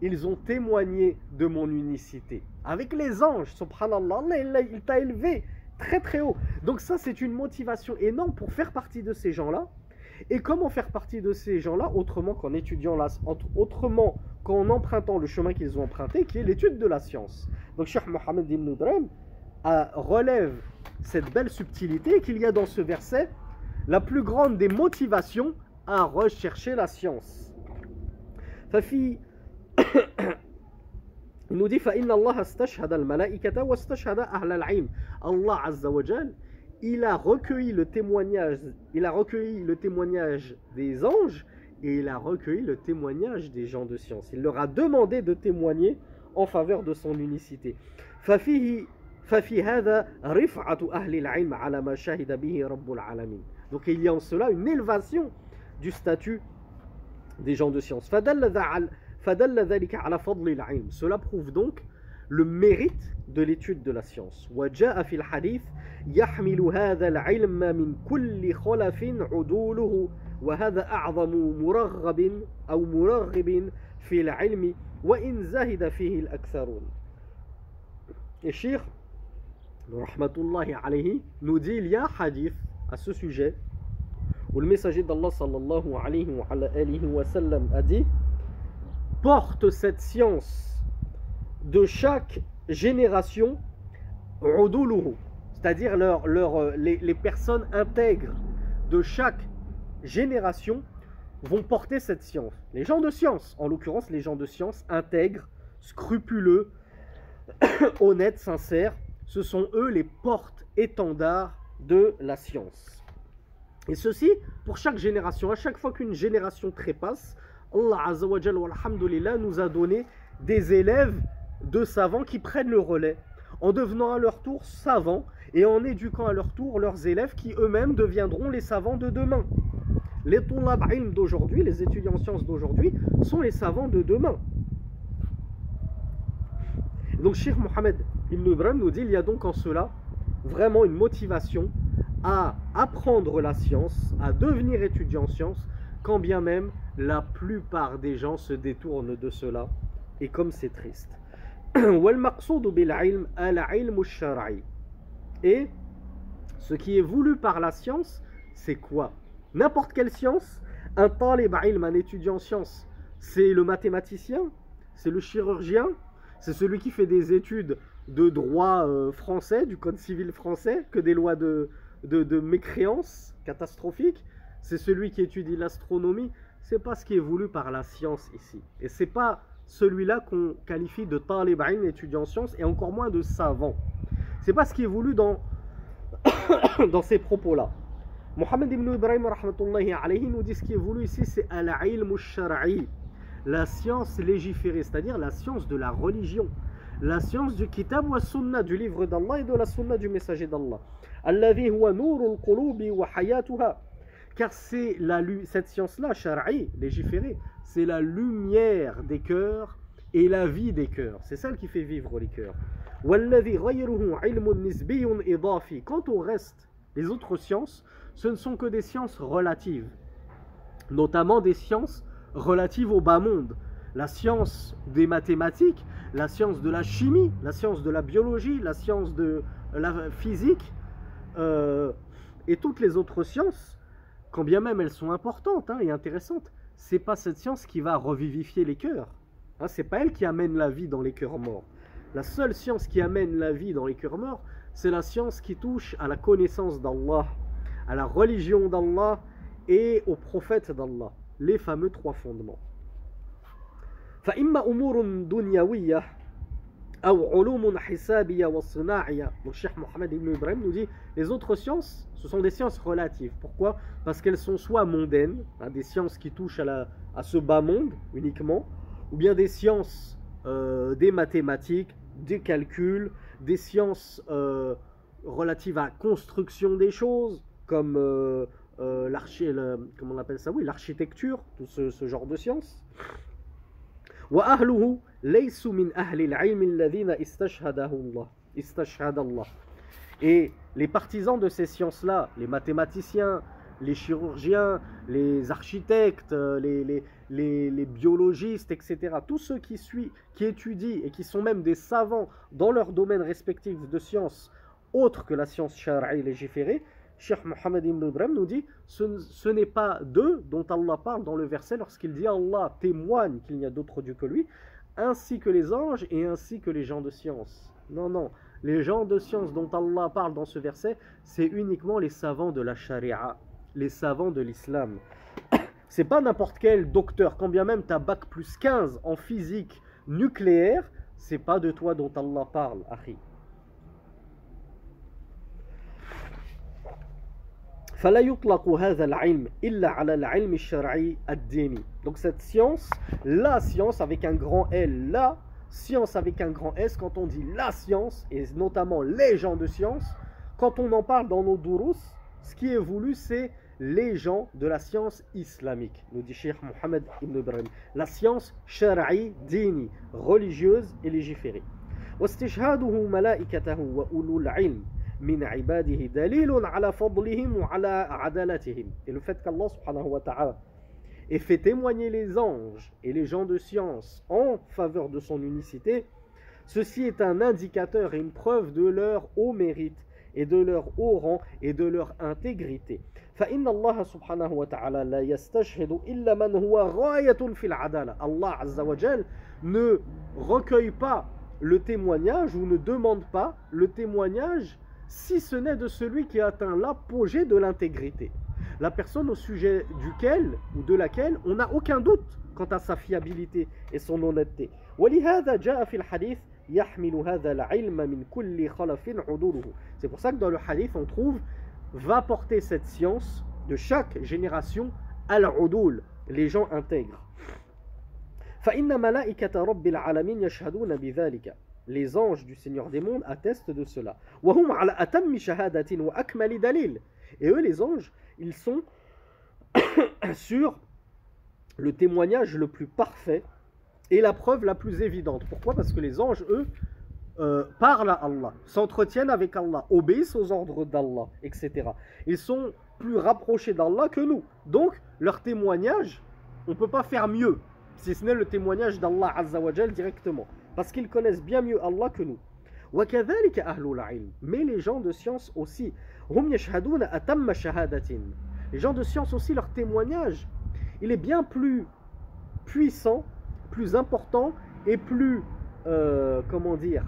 ils ont témoigné de mon unicité. Avec les anges, subhanallah, Allah, il t'a élevé très très haut. Donc ça, c'est une motivation énorme pour faire partie de ces gens-là. Et comment faire partie de ces gens-là autrement qu'en étudiant autrement qu'en empruntant le chemin qu'ils ont emprunté, qui est l'étude de la science. Donc Cheikh Mohammed ibn Ibrahim relève cette belle subtilité qu'il y a dans ce verset, la plus grande des motivations à rechercher la science. Fafi il nous dit فإن الله استشهد الملائكة واستشهد أهل العلم. Allah Azza wa Jal, il a recueilli le témoignage des anges et il a recueilli le témoignage des gens de science. Il leur a demandé de témoigner en faveur de son unicité. ففي هذا رفعة أهل العلم على ما شهد به رب العالمين. Donc il y a en cela une élévation du statut des gens de science. Cela prouve donc le mérite de l'étude de la science. وجاء في الحديث يحمل هذا العلم من كل خلف عدوله وهذا أعظم مرغب أو مرغب في العلم وإن زهد فيه الأكثرون. Et Cheikh rahmatullahi alayhi nous dit, il y a un hadith à ce sujet où le messager d'Allah sallallahu alayhi wa sallam a dit: porte cette science de chaque génération uduluhu, c'est-à-dire les personnes intègres de chaque génération vont porter cette science. Les gens de science, en l'occurrence les gens de science intègres, scrupuleux, honnêtes, sincères, ce sont eux les porte-étendards de la science. Et ceci pour chaque génération. À chaque fois qu'une génération trépasse, Allah Azza wa Jalla walhamdulillah nous a donné des élèves de savants qui prennent le relais en devenant à leur tour savants et en éduquant à leur tour leurs élèves qui eux-mêmes deviendront les savants de demain. Les tulab ilm d'aujourd'hui, les étudiants en sciences d'aujourd'hui sont les savants de demain. Donc Cheikh Mohammed Ibn Ibrahim nous dit, il y a donc en cela vraiment une motivation à apprendre la science, à devenir étudiant en sciences, quand bien même la plupart des gens se détournent de cela, et comme c'est triste. Et ce qui est voulu par la science, c'est quoi? N'importe quelle science. Un talib ilm, un étudiant en sciences, c'est le mathématicien, c'est le chirurgien, c'est celui qui fait des études de droit français, du code civil français, que des lois de mécréance catastrophiques. C'est celui qui étudie l'astronomie. C'est pas ce qui est voulu par la science ici. Et c'est pas celui-là qu'on qualifie de talib ilm, étudiant en sciences, et encore moins de savant. C'est pas ce qui est voulu dans ces propos-là. Mohammed ibn Ibrahim rahmatullahi alayhi nous dit ce qui est voulu ici, c'est al-ilm al-shar'i, la science légiférée, c'est-à-dire la science de la religion, la science du kitab wa sunnah, du livre d'Allah et de la sunnah du messager d'Allah. Alladhi huwa nurul qulubi wa hayatuha, car c'est cette science-là, shar'i, légiférée, c'est la lumière des cœurs et la vie des cœurs. C'est celle qui fait vivre les cœurs. Walladhi ghayruhu ilmun nisbiyyun idafi. Quant au reste, les autres sciences, ce ne sont que des sciences relatives, notamment des sciences relatives au bas monde. La science des mathématiques, la science de la chimie, la science de la biologie, la science de la physique et toutes les autres sciences, quand bien même elles sont importantes et intéressantes, c'est pas cette science qui va revivifier les cœurs. C'est pas elle qui amène la vie dans les cœurs morts. La seule science qui amène la vie dans les cœurs morts, c'est la science qui touche à la connaissance d'Allah, à la religion d'Allah et au prophète d'Allah, les fameux trois fondements. فإما أمور دنيوية أو علوم حسابية وصناعية. Donc Cheikh Mohammed Ibn Ibrahim nous dit, les autres sciences, ce sont des sciences relatives. Pourquoi? Parce qu'elles sont soit mondaines, des sciences qui touchent à ce bas monde uniquement, ou bien des sciences, des mathématiques, des calculs, des sciences relatives à la construction des choses, comme comment on appelle ça? Oui, l'architecture, tout ce genre de sciences. وأهله ليسوا من أهل العلم الذين استشهد الله. Et les partisans de ces sciences-là, les mathématiciens, les chirurgiens, les architectes, les biologistes, etc., tous ceux qui étudient et qui sont même des savants dans leur domaine respectif de sciences autres que la science shar'i légiférée, Cheikh Mohammed Ibn Ibrahim nous dit, ce n'est pas d'eux dont Allah parle dans le verset lorsqu'il dit Allah témoigne qu'il n'y a d'autre Dieu que lui, ainsi que les anges et ainsi que les gens de science. Non, non, les gens de science dont Allah parle dans ce verset, c'est uniquement les savants de la charia, les savants de l'islam. C'est pas n'importe quel docteur, quand bien même tu as bac plus 15 en physique nucléaire, c'est pas de toi dont Allah parle, akhi. فلا يطلق هذا العلم إلا على العلم الشرعي الديني. Donc cette science, la science avec un grand L, la science avec un grand S, quand on dit la science, et notamment les gens de science, quand on en parle dans nos durus, ce qui est voulu c'est les gens de la science islamique, nous dit Cheikh Mohammed ibn Ibrahim, la science shar'i, dini, religieuse et légiférée. واستشهاده ملائكته وأولو العلم من عباده دليل على فضلهم وعلى عدالتهم. Et le fait qu'Allah subhanahu wa ta'ala ait fait témoigner les anges et les gens de science en faveur de son unicité, ceci est un indicateur et une preuve de leur haut mérite et de leur haut rang et de leur intégrité. فإن الله سبحانه وتعالى لا يستشهد إلا من هو غاية في العدالة. Allah Azza wa Jal ne recueille pas le témoignage ou ne demande pas le témoignage si ce n'est de celui qui a atteint l'apogée de l'intégrité. La personne au sujet duquel ou de laquelle on n'a aucun doute quant à sa fiabilité et son honnêteté. ولهذا جاء في الحديث يحمل هذا العلم من كل خلف عدوله. C'est pour ça que dans le hadith on trouve va porter cette science de chaque génération al-udul, les gens intègres. فإن ملائكة رب العالمين يشهدون بذلك. Les anges du Seigneur des mondes attestent de cela. وهم على أتم شهادة وأكمل دليل. Et eux les anges, ils sont sur le témoignage le plus parfait et la preuve la plus évidente. Pourquoi? Parce que les anges, eux, parlent à Allah, s'entretiennent avec Allah, obéissent aux ordres d'Allah, etc. Ils sont plus rapprochés d'Allah que nous. Donc, leur témoignage, on ne peut pas faire mieux, si ce n'est le témoignage d'Allah Azza wa Jal directement. Parce qu'ils connaissent bien mieux Allah que nous. وَكَذَلِكَ أَهْلُ الْعِلْمِ. Mais les gens de science aussi. هُمْ يَشْهَدُونَ أَتَمَّ شَهَادَةٍ. Les gens de science aussi, leur témoignage, il est bien plus puissant, plus important et plus, comment dire,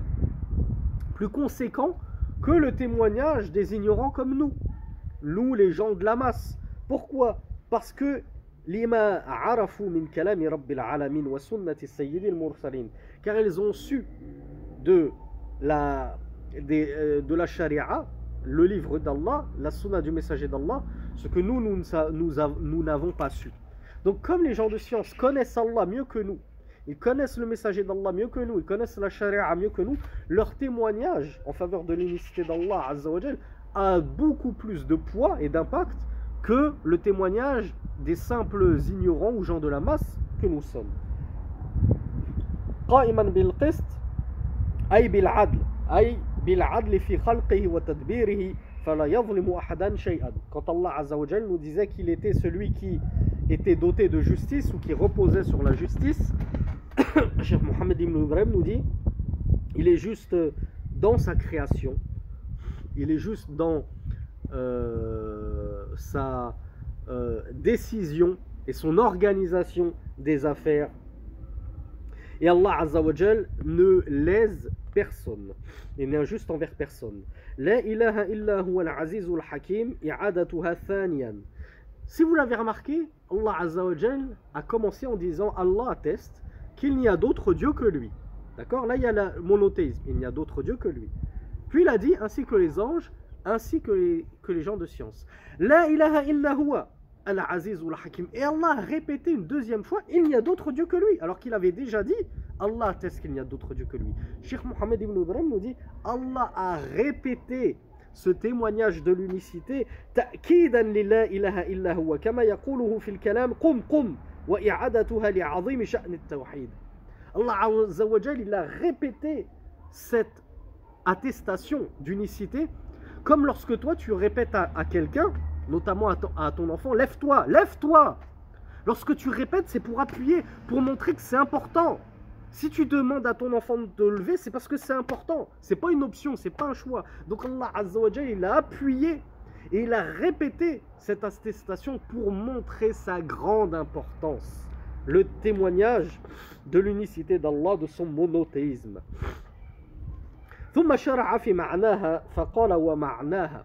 plus conséquent que le témoignage des ignorants comme nous les gens de la masse. Pourquoi? Parce que لما عرفوا من كلام رب العالمين وسنة السيد المرسلين, car ils ont su de la charia, le livre d'Allah, la sunna du messager d'Allah, ce que nous n'avons pas su. Donc comme les gens de science connaissent Allah mieux que nous, ils connaissent le messager d'Allah mieux que nous, ils connaissent la charia mieux que nous, leur témoignage en faveur de l'unicité d'Allah Azza wa Jal a beaucoup plus de poids et d'impact que le témoignage des simples ignorants ou gens de la masse que nous sommes. قائما بالقسط أي بالعدل أي بالعدل في خلقه وتدبيره فلا يظلم أحدا شيئا. Quand Allah Azza wa Jal nous disait qu'il était celui qui était doté de justice ou qui reposait sur la justice, Cheikh Mohammed ibn Ibrahim nous dit il est juste dans sa création, il est juste dans sa décision et son organisation des affaires. Et Allah Azza wa Jal ne lèse personne et n'est injuste envers personne. La ilaha illa huwa al-azizul hakim i'adatuha thaniyan. Si vous l'avez remarqué, Allah Azza wa Jal a commencé en disant Allah atteste qu'il n'y a d'autre Dieu que lui. D'accord? Là il y a le monothéisme, il n'y a d'autre Dieu que lui. Puis il a dit ainsi que les anges, ainsi que les gens de science. La ilaha illa huwa al-azizul hakim. Et Allah a répété une deuxième fois, il n'y a d'autre Dieu que lui, alors qu'il avait déjà dit, Allah atteste qu'il n'y a d'autre Dieu que lui. Cheikh Mohammed ibn Ibrahim nous dit, Allah a répété ce témoignage de l'unicité, ta'kidan li la ilaha illa huwa, kama yaquluhu fil kalam, qum qum, wa i'adatuha li'azim sha'n at-tawhid. Allah Azza wa Jal, il a répété cette attestation d'unicité, comme lorsque toi tu répètes à quelqu'un, notamment à ton enfant, lève-toi, lève-toi. Lorsque tu répètes, c'est pour appuyer, pour montrer que c'est important. Si tu demandes à ton enfant de te lever, c'est parce que c'est important. C'est pas une option, c'est pas un choix. Donc Allah Azza wa Jal, il a appuyé et il a répété cette attestation pour montrer sa grande importance. Le témoignage de l'unicité d'Allah, de son monothéisme. ثم شرع في معناها فقال ومعناها.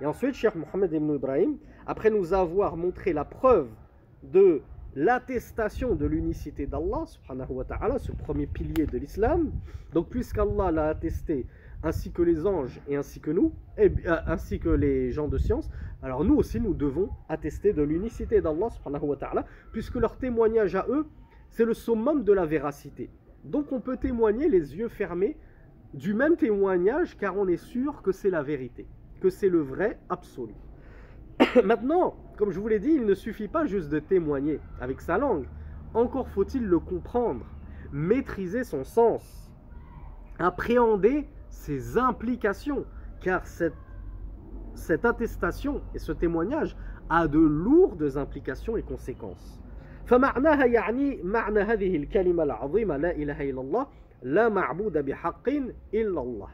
Et ensuite, Cheikh Mohammed ibn Ibrahim, après nous avoir montré la preuve de l'attestation de l'unicité d'Allah, subhanahu wa ta'ala, ce premier pilier de l'islam, donc puisqu'Allah l'a attesté, ainsi que les anges et ainsi que nous, ainsi que les gens de science, alors nous aussi nous devons attester de l'unicité d'Allah, subhanahu wa ta'ala, puisque leur témoignage à eux, c'est le summum de la véracité. Donc on peut témoigner les yeux fermés du même témoignage, car on est sûr que c'est la vérité, que c'est le vrai absolu. Maintenant, comme je vous l'ai dit, il ne suffit pas juste de témoigner avec sa langue. Encore faut-il le comprendre, maîtriser son sens, appréhender ses implications, car cette attestation et ce témoignage a de lourdes implications et conséquences. فمعناها يعني معنى هذه الكلمة العظيمة لا إله إلا الله لا معبود بحق إلا الله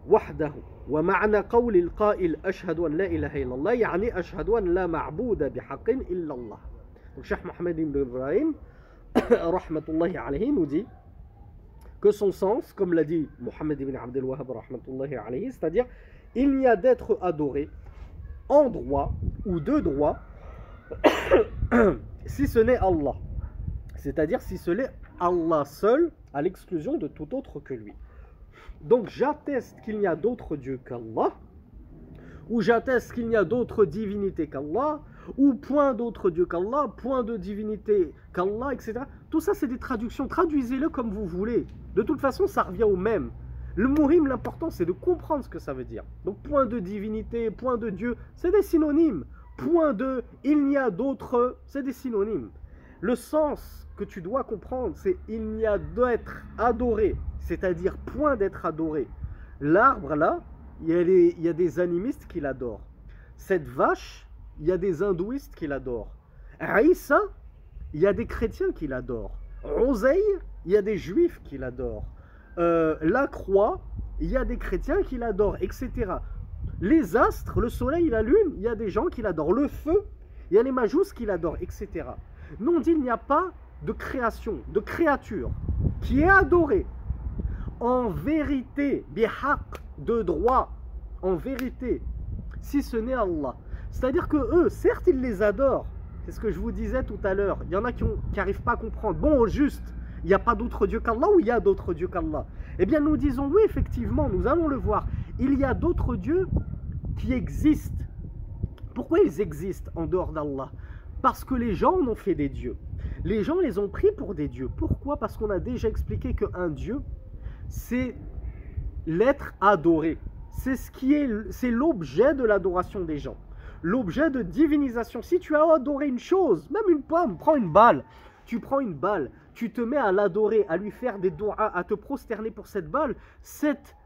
وحده ومعنى قول القائل أشهد أن لا إله إلا الله يعني أشهد أن لا معبود بحق إلا الله. Donc Cheikh Mohammed ibn Ibrahim rahmatullahi alayhi nous dit que son sens, comme l'a dit Mohammed ibn Abdel Wahhab rahmatullahi alayhi, c'est-à-dire il n'y a d'être adoré en droit ou de droit si ce n'est Allah, c'est-à-dire si ce n'est Allah seul à l'exclusion de tout autre que lui. Donc j'atteste qu'il n'y a d'autre Dieu qu'Allah, ou j'atteste qu'il n'y a d'autre divinité qu'Allah, ou point d'autre Dieu qu'Allah, point de divinité qu'Allah, etc. Tout ça c'est des traductions, traduisez-le comme vous voulez. De toute façon ça revient au même. Le muhim, l'important c'est de comprendre ce que ça veut dire. Donc point de divinité, point de Dieu, c'est des synonymes. Point de il n'y a d'autre, c'est des synonymes. Le sens que tu dois comprendre, c'est il n'y a d'être adoré, c'est-à-dire point d'être adoré. L'arbre là, il y a des animistes qui l'adorent. Cette vache, il y a des hindouistes qui l'adorent. Aïssa, il y a des chrétiens qui l'adorent. Oseille, il y a des juifs qui l'adorent. La croix, il y a des chrétiens qui l'adorent, etc. Les astres, le soleil, la lune, il y a des gens qui l'adorent. Le feu, il y a les majous qui l'adorent, etc. Nous on dit il n'y a pas de création, de créature qui est adorée en vérité, bihaq, de droit, en vérité, si ce n'est Allah. C'est-à-dire que eux, certes ils les adorent, c'est ce que je vous disais tout à l'heure, il y en a qui n'arrivent pas à comprendre. Bon, au juste, il n'y a pas d'autre Dieu qu'Allah ou il y a d'autres dieux qu'Allah? Eh bien nous disons oui, effectivement, nous allons le voir. Il y a d'autres dieux qui existent. Pourquoi ils existent en dehors d'Allah? Parce que les gens en ont fait des dieux. Les gens les ont pris pour des dieux. Pourquoi? Parce qu'on a déjà expliqué qu'un dieu, c'est l'être adoré. C'est l'objet de l'adoration des gens. L'objet de divinisation. Si tu as adoré une chose, même une pomme, prends une balle. Tu prends une balle, tu te mets à l'adorer, à lui faire des doigts, à te prosterner pour cette balle. Cette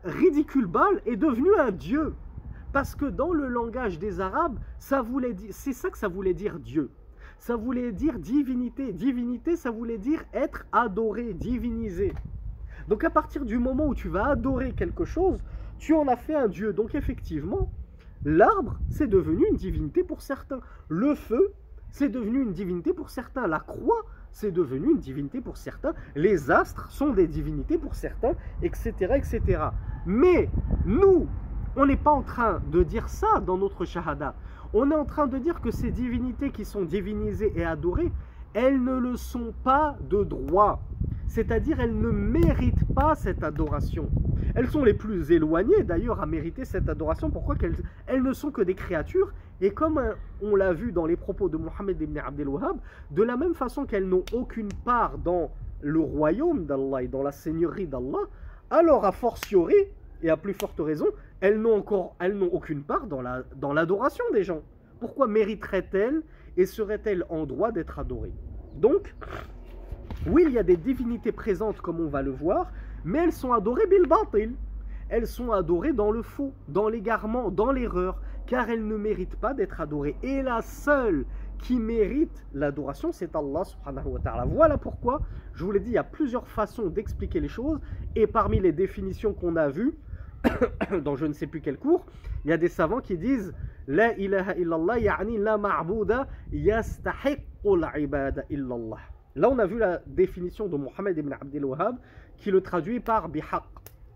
ridicule balle est devenue un dieu. Parce que dans le langage des Arabes, c'est ça que ça voulait dire Dieu. Ça voulait dire divinité. Divinité, ça voulait dire être adoré, divinisé. Donc à partir du moment où tu vas adorer quelque chose, tu en as fait un Dieu. Donc effectivement, l'arbre, c'est devenu une divinité pour certains. Le feu, c'est devenu une divinité pour certains. La croix, c'est devenu une divinité pour certains. Les astres sont des divinités pour certains, etc., etc. Mais nous, on n'est pas en train de dire ça dans notre shahada. On est en train de dire que ces divinités qui sont divinisées et adorées, elles ne le sont pas de droit. C'est-à-dire, elles ne méritent pas cette adoration. Elles sont les plus éloignées d'ailleurs à mériter cette adoration. Pourquoi? Elles ne sont que des créatures. Et comme on l'a vu dans les propos de Mohammed ibn Abdel Wahhab, de la même façon qu'elles n'ont aucune part dans le royaume d'Allah et dans la seigneurie d'Allah, alors a fortiori, et à plus forte raison, elles n'ont aucune part dans l'adoration des gens. Pourquoi mériteraient-elles et seraient-elles en droit d'être adorées? Donc, oui, il y a des divinités présentes comme on va le voir, mais elles sont adorées bil batil. Elles sont adorées dans le faux, dans l'égarement, dans l'erreur, car elles ne méritent pas d'être adorées. Et la seule qui mérite l'adoration, c'est Allah subhanahu wa ta'ala. Voilà pourquoi, je vous l'ai dit, il y a plusieurs façons d'expliquer les choses, et parmi les définitions qu'on a vues, dans je ne sais plus quel cours, il y a des savants qui disent La ilaha illallah ya'ni la ma'bouda yastahiqqul ibada illallah. Là on a vu la définition de Mohammed ibn Abdel Wahhab qui le traduit par bihaq.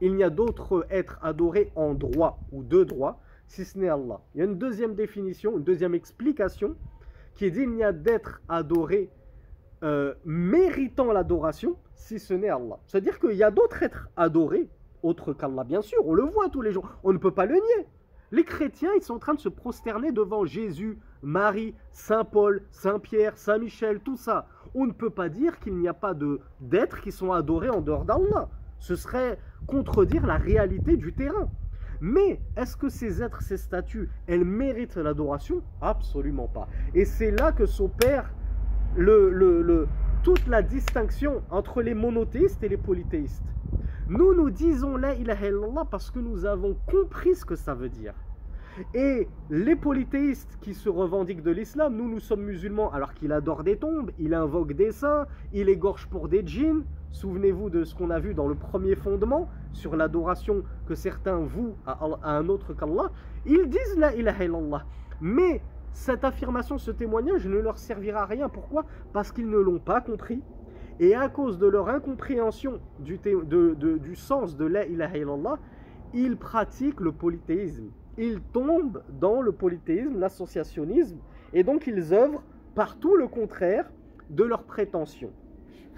Il n'y a d'autre être adoré en droit ou de droit si ce n'est Allah. Il y a une deuxième définition, une deuxième explication qui dit il n'y a d'être adoré méritant l'adoration si ce n'est Allah. C'est-à-dire qu'il y a d'autres êtres adorés autre qu'Allah, bien sûr, on le voit tous les jours, on ne peut pas le nier. Les chrétiens, ils sont en train de se prosterner devant Jésus, Marie, Saint Paul, Saint Pierre, Saint Michel, tout ça. On ne peut pas dire qu'il n'y a pas d'êtres qui sont adorés en dehors d'Allah. Ce serait contredire la réalité du terrain. Mais est-ce que ces êtres, ces statues, elles méritent l'adoration? Absolument pas. Et c'est là que s'opère toute la distinction entre les monothéistes et les polythéistes. Nous disons la ilaha illallah parce que nous avons compris ce que ça veut dire. Et les polythéistes qui se revendiquent de l'islam, nous sommes musulmans alors qu'il adore des tombes, il invoque des saints, il égorge pour des djinns. Souvenez-vous de ce qu'on a vu dans le premier fondement sur l'adoration que certains vouent à un autre qu'Allah. Ils disent la ilaha illallah. Mais cette affirmation, ce témoignage ne leur servira à rien. Pourquoi? Parce qu'ils ne l'ont pas compris. Et à cause de leur incompréhension du sens de la ilaha illallah, ils pratiquent le polythéisme. Ils tombent dans le polythéisme, l'associationnisme, et donc ils œuvrent par tout le contraire de leurs prétentions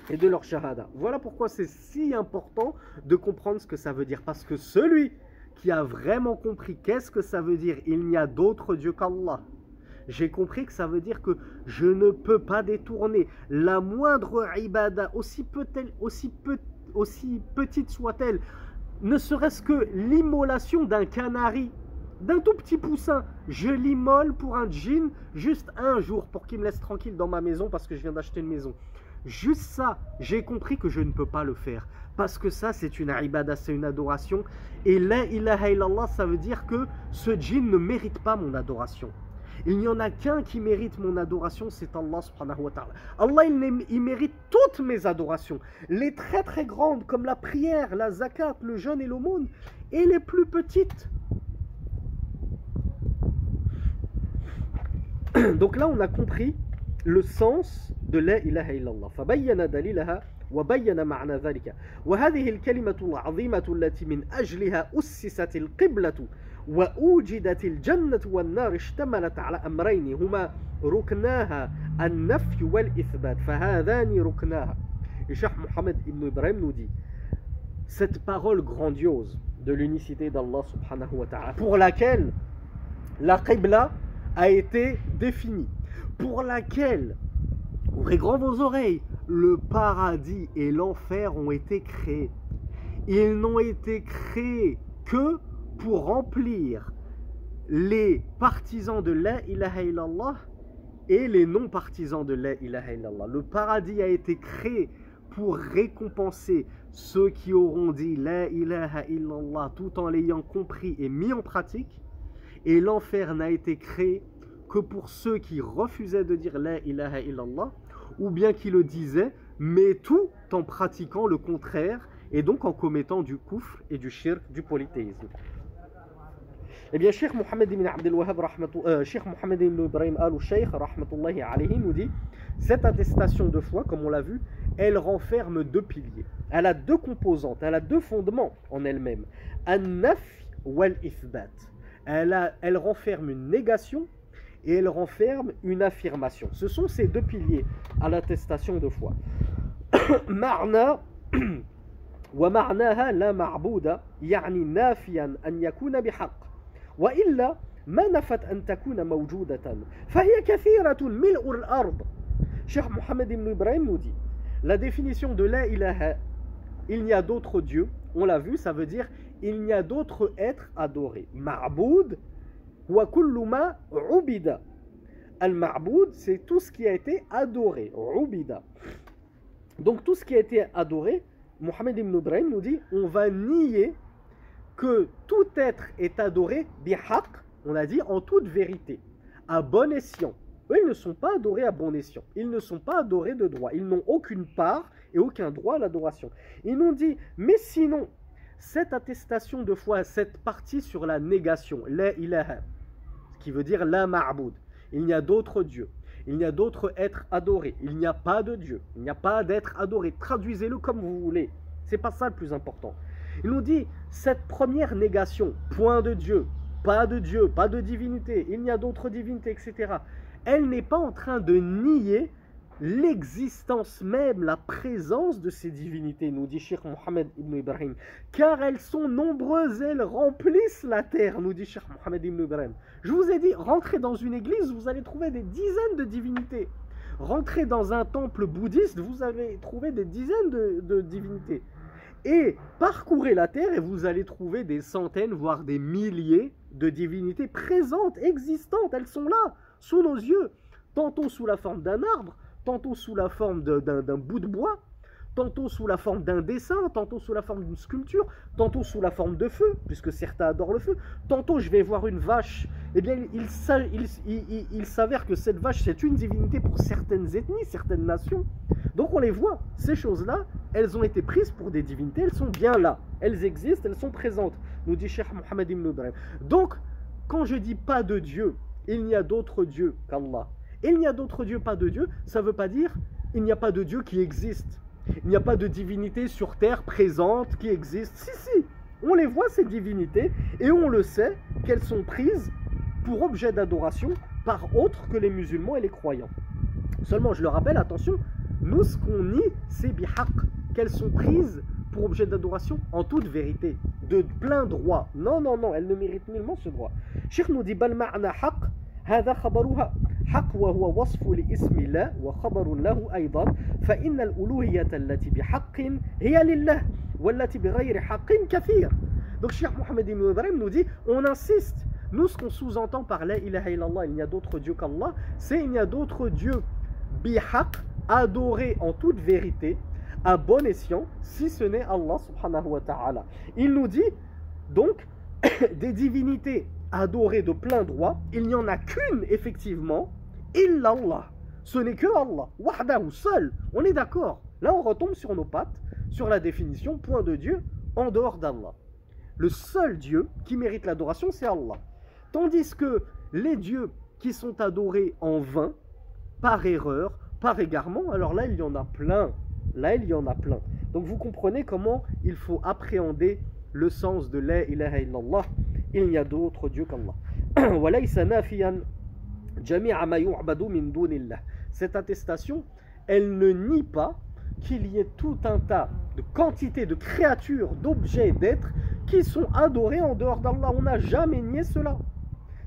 et de leur shahada. Voilà pourquoi c'est si important de comprendre ce que ça veut dire. Parce que celui qui a vraiment compris qu'est-ce que ça veut dire, il n'y a d'autre Dieu qu'Allah. J'ai compris que ça veut dire que je ne peux pas détourner la moindre ibada, aussi petite soit-elle, ne serait-ce que l'immolation d'un canari, d'un tout petit poussin. Je l'immole pour un djinn juste un jour pour qu'il me laisse tranquille dans ma maison parce que je viens d'acheter une maison. Juste ça, j'ai compris que je ne peux pas le faire. Parce que ça, c'est une ibada, c'est une adoration. Et la ilaha illallah, ça veut dire que ce djinn ne mérite pas mon adoration. Il n'y en a qu'un qui mérite mon adoration, c'est Allah subhanahu wa ta'ala. Allah, il mérite toutes mes adorations. Les très très grandes, comme la prière, la zakat, le jeûne et l'aumône. Et les plus petites. Donc là, on a compris le sens de la ilaha illallah. فبين دليلها وبين معنى ذلك. وهذه الكلمة العظيمة التي من أجلها أسست القبلة وأوجدت الجنة والنار اشتملت على أمرين هما ركناها النفي والإثبات فهذان ركناها. Et Cheikh Mohammed ibn Ibrahim nous dit cette parole grandiose de l'unicité d'Allah subhanahu wa ta'ala pour laquelle la qibla a été définie, pour laquelle, ouvrez grand vos oreilles, le paradis et l'enfer ont été créés. Ils n'ont été créés que pour remplir les partisans de la ilaha illallah et les non-partisans de la ilaha illallah. Le paradis a été créé pour récompenser ceux qui auront dit la ilaha illallah tout en l'ayant compris et mis en pratique. Et l'enfer n'a été créé que pour ceux qui refusaient de dire la ilaha illallah, ou bien qui le disaient, mais tout en pratiquant le contraire, et donc en commettant du kufr et du shirk, du polythéisme. Eh bien, Cheikh Mohammed ibn Abdel Wahhab, Cheikh Mohammed ibn Ibrahim al-Sheikh, rahmatullahi alayhi, nous dit cette attestation de foi, comme on l'a vu, elle renferme deux piliers. Elle a deux composantes, elle a deux fondements en elle-même. An-naf wal-ithbat. Elle renferme une négation et elle renferme une affirmation. Ce sont ces deux piliers à l'attestation de foi. Ma'na wa ma'naha la ma'buda yani nafiyan an yakuna bihaq wa illa ma nafat an takuna mawjudatan fa hiya kathiratun mil'u al-ard. Cheikh Mohammed ibn Ibrahim nous dit la définition de la ilaha, il n'y a d'autre Dieu, on l'a vu, ça veut dire il n'y a d'autre être adoré. Ma'boud wa kullu ma ubida. Al-ma'boud, c'est tout ce qui a été adoré. Ubida. Donc tout ce qui a été adoré, Mohammed ibn Ibrahim nous dit, on va nier que tout être est adoré bihaq, on a dit en toute vérité, à bon escient. Eux, ils ne sont pas adorés à bon escient. Ils ne sont pas adorés de droit. Ils n'ont aucune part et aucun droit à l'adoration. Ils nous dit, mais sinon, cette attestation de foi, cette partie sur la négation, la ilaha, ce qui veut dire la ma'boud, il n'y a d'autre Dieu, il n'y a d'autre être adoré, il n'y a pas de Dieu, il n'y a pas d'être adoré, traduisez-le comme vous voulez, c'est pas ça le plus important. Il nous dit, cette première négation, point de Dieu, pas de divinité, il n'y a d'autre divinité, etc., elle n'est pas en train de nier l'existence même, la présence de ces divinités, nous dit Cheikh Mohammed ibn Ibrahim, car elles sont nombreuses, elles remplissent la terre, nous dit Cheikh Mohammed ibn Ibrahim. Je vous ai dit, rentrez dans une église, vous allez trouver des dizaines de divinités. Rentrez dans un temple bouddhiste, vous allez trouver des dizaines de divinités. Et parcourez la terre et vous allez trouver des centaines, voire des milliers de divinités présentes, existantes. Elles sont là, sous nos yeux. Tantôt sous la forme d'un arbre, tantôt sous la forme d'un bout de bois, tantôt sous la forme d'un dessin, tantôt sous la forme d'une sculpture, tantôt sous la forme de feu, puisque certains adorent le feu. Tantôt je vais voir une vache, eh bien il s'avère que cette vache c'est une divinité pour certaines ethnies, certaines nations. Donc on les voit, ces choses-là, elles ont été prises pour des divinités, elles sont bien là, elles existent, elles sont présentes, nous dit Cheikh Mohammed ibn Ibrahim. Donc quand je dis pas de Dieu, il n'y a d'autre Dieu qu'Allah. Il n'y a d'autre Dieu, pas de Dieu, ça ne veut pas dire il n'y a pas de Dieu qui existe. Il n'y a pas de divinité sur terre présente qui existe. Si, si, on les voit ces divinités et on le sait qu'elles sont prises pour objet d'adoration par autres que les musulmans et les croyants. Seulement, je le rappelle, attention, nous ce qu'on nie, c'est bihaq, qu'elles sont prises pour objet d'adoration en toute vérité, de plein droit. Non, non, non, elles ne méritent nullement ce droit. Cheikh nous dit, bal ma'na haq, هذا خبرها حق وهو وصف لاسم الله وخبر له أيضا فإن الألوهية التي بحق هي لله والتي بغير حق كثير. Donc Cheikh Mohammed ibn Ibrahim nous dit, on insiste, nous ce qu'on sous-entend par la ilaha illallah, il n'y a d'autre Dieu qu'Allah, c'est il n'y a d'autre Dieu bihaq, adoré en toute vérité, à bon escient, si ce n'est Allah subhanahu wa ta'ala. Il nous dit donc des divinités adorées de plein droit, il n'y en a qu'une effectivement, illallah. Ce n'est que Allah, wahdahu, seul. On est d'accord. Là on retombe sur nos pattes, sur la définition, point de Dieu en dehors d'Allah. Le seul Dieu qui mérite l'adoration, c'est Allah. Tandis que les dieux qui sont adorés en vain, par erreur, par égarement, alors là il y en a plein. Là il y en a plein. Donc vous comprenez comment il faut appréhender le sens de la ilaha illallah. Il n'y a d'autre Dieu qu'Allah. Cette attestation, elle ne nie pas qu'il y ait tout un tas de quantités de créatures, d'objets, d'êtres qui sont adorés en dehors d'Allah. On n'a jamais nié cela.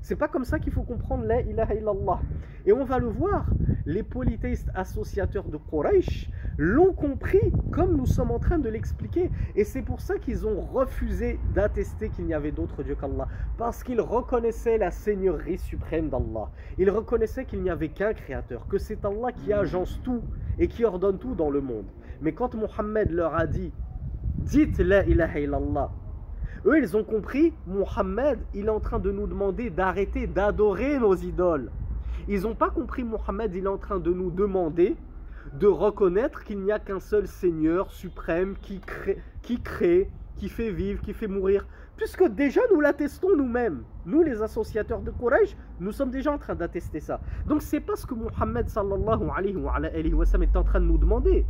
C'est pas comme ça qu'il faut comprendre la ilaha illallah. Et on va le voir, les polythéistes associateurs de Quraysh l'ont compris comme nous sommes en train de l'expliquer. Et c'est pour ça qu'ils ont refusé d'attester qu'il n'y avait d'autre Dieu qu'Allah. Parce qu'ils reconnaissaient la seigneurie suprême d'Allah. Ils reconnaissaient qu'il n'y avait qu'un créateur, que c'est Allah qui agence tout et qui ordonne tout dans le monde. Mais quand Mohammed leur a dit « Dites la ilaha illallah », eux, ils ont compris, Mohammed, il est en train de nous demander d'arrêter d'adorer nos idoles. Ils n'ont pas compris, Mohammed, il est en train de nous demander de reconnaître qu'il n'y a qu'un seul Seigneur suprême qui crée, qui fait vivre, qui fait mourir. Puisque déjà, nous l'attestons nous-mêmes. Nous, les associateurs de Quraysh, nous sommes déjà en train d'attester ça. Donc, c'est pas ce que Mohammed, sallallahu alayhi wa sallam, est en train de nous demander.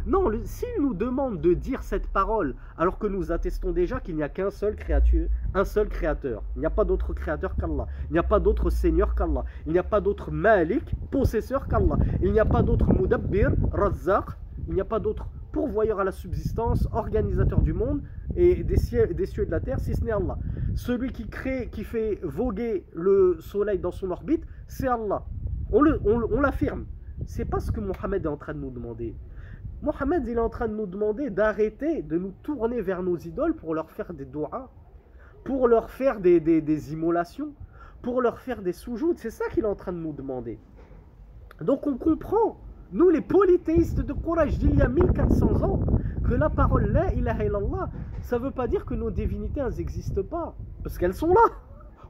Non, s'il nous demande de dire cette parole, alors que nous attestons déjà qu'il n'y a qu'un seul créateur, il n'y a pas d'autre créateur qu'Allah, il n'y a pas d'autre seigneur qu'Allah, il n'y a pas d'autre malik, possesseur qu'Allah, il n'y a pas d'autre mudabbir, razzaq, il n'y a pas d'autre pourvoyeur à la subsistance, organisateur du monde et des cieux et de la terre, si ce n'est Allah. Celui qui crée, qui fait voguer le soleil dans son orbite, c'est Allah. On l'affirme. C'est pas ce que Mohammed est en train de nous demander. Mohammed, il est en train de nous demander d'arrêter de nous tourner vers nos idoles pour leur faire des doigts, pour leur faire des immolations, pour leur faire des soujoutes. C'est ça qu'il est en train de nous demander. Donc on comprend, nous les polythéistes de Quraysh d'il y a 1400 ans, que la parole la ilaha illallah, ça ne veut pas dire que nos divinités n'existent pas, parce qu'elles sont là.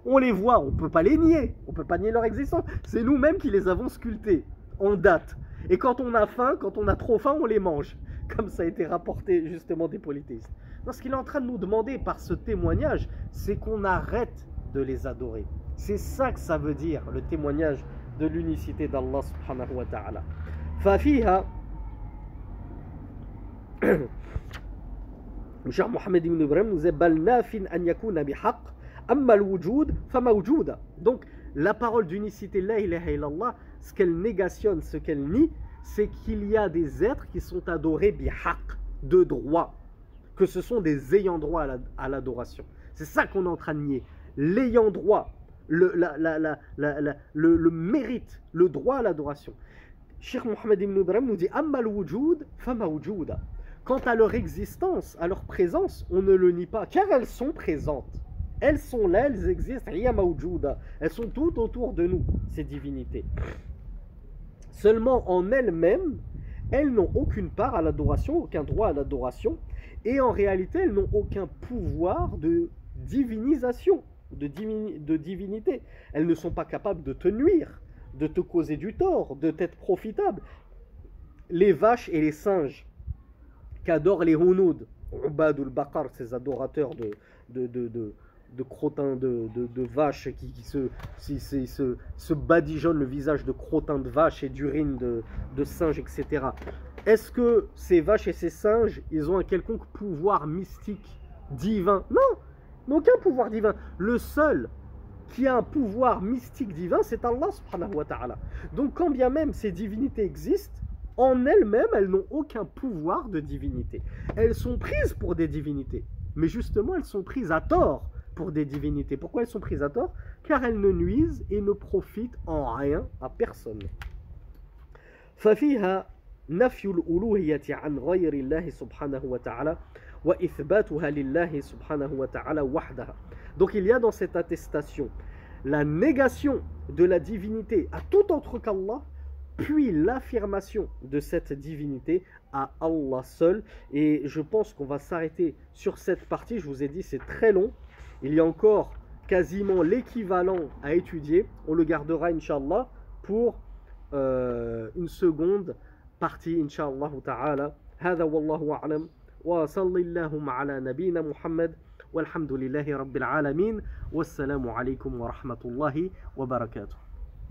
On les voit, on ne peut pas les nier, on ne peut pas nier leur existence. C'est nous-mêmes qui les avons sculptées, en date. Et quand on a faim, quand on a trop faim, on les mange. Comme ça a été rapporté justement des polythéistes. Non, ce qu'il est en train de nous demander par ce témoignage, c'est qu'on arrête de les adorer. C'est ça que ça veut dire, le témoignage de l'unicité d'Allah subhanahu wa ta'ala. Fafiha, le cher Mohammed ibn Ibrahim nous dit bal nafin an yakuna bihaq amma al-wujud fa mawjuda. Donc la parole d'unicité la ilaha illallah, ce qu'elle négationne, ce qu'elle nie, c'est qu'il y a des êtres qui sont adorés bihaq, de droit, que ce sont des ayants droit à l'adoration. C'est ça qu'on est en train de nier. L'ayant droit, le mérite, le droit à l'adoration. Cheikh Mohammed ibn Ibrahim nous dit amma al-wujud fa mawjuda. Quant à leur existence, à leur présence, on ne le nie pas, car elles sont présentes. Elles sont là, elles existent. Elles sont toutes autour de nous, ces divinités. Seulement en elles-mêmes, elles n'ont aucune part à l'adoration, aucun droit à l'adoration, et en réalité, elles n'ont aucun pouvoir de divinisation, de divinité. Elles ne sont pas capables de te nuire, de te causer du tort, de t'être profitable. Les vaches et les singes qu'adorent les Hounoud, Ubadul Baqar, ces adorateurs de crottins de vaches qui se badigeonnent le visage de crottins de vaches et d'urine de singes, etc. Est-ce que ces vaches et ces singes, ils ont un quelconque pouvoir mystique, divin? Non, aucun pouvoir divin. Le seul qui a un pouvoir mystique divin, c'est Allah subhanahu wa ta'ala. Donc quand bien même ces divinités existent, en elles-mêmes, elles n'ont aucun pouvoir de divinité. Elles sont prises pour des divinités. Mais justement, elles sont prises à tort pour des divinités. Pourquoi elles sont prises à tort? Car elles ne nuisent et ne profitent en rien à personne. ففيها نفي الألوهية عن غير الله سبحانه وتعالى وإثباتها لله سبحانه وتعالى وحدها. Donc il y a dans cette attestation la négation de la divinité à tout autre qu'Allah, puis l'affirmation de cette divinité à Allah seul. Et je pense qu'on va s'arrêter sur cette partie. Je vous ai dit, c'est très long. Il y a encore quasiment l'équivalent à étudier. On le gardera, Inch'Allah, pour une seconde partie, Inch'Allah ta'ala. هذا والله أعلم وصلى اللهم على نبينا محمد والحمد لله رب العالمين والسلام عليكم ورحمة الله وبركاته.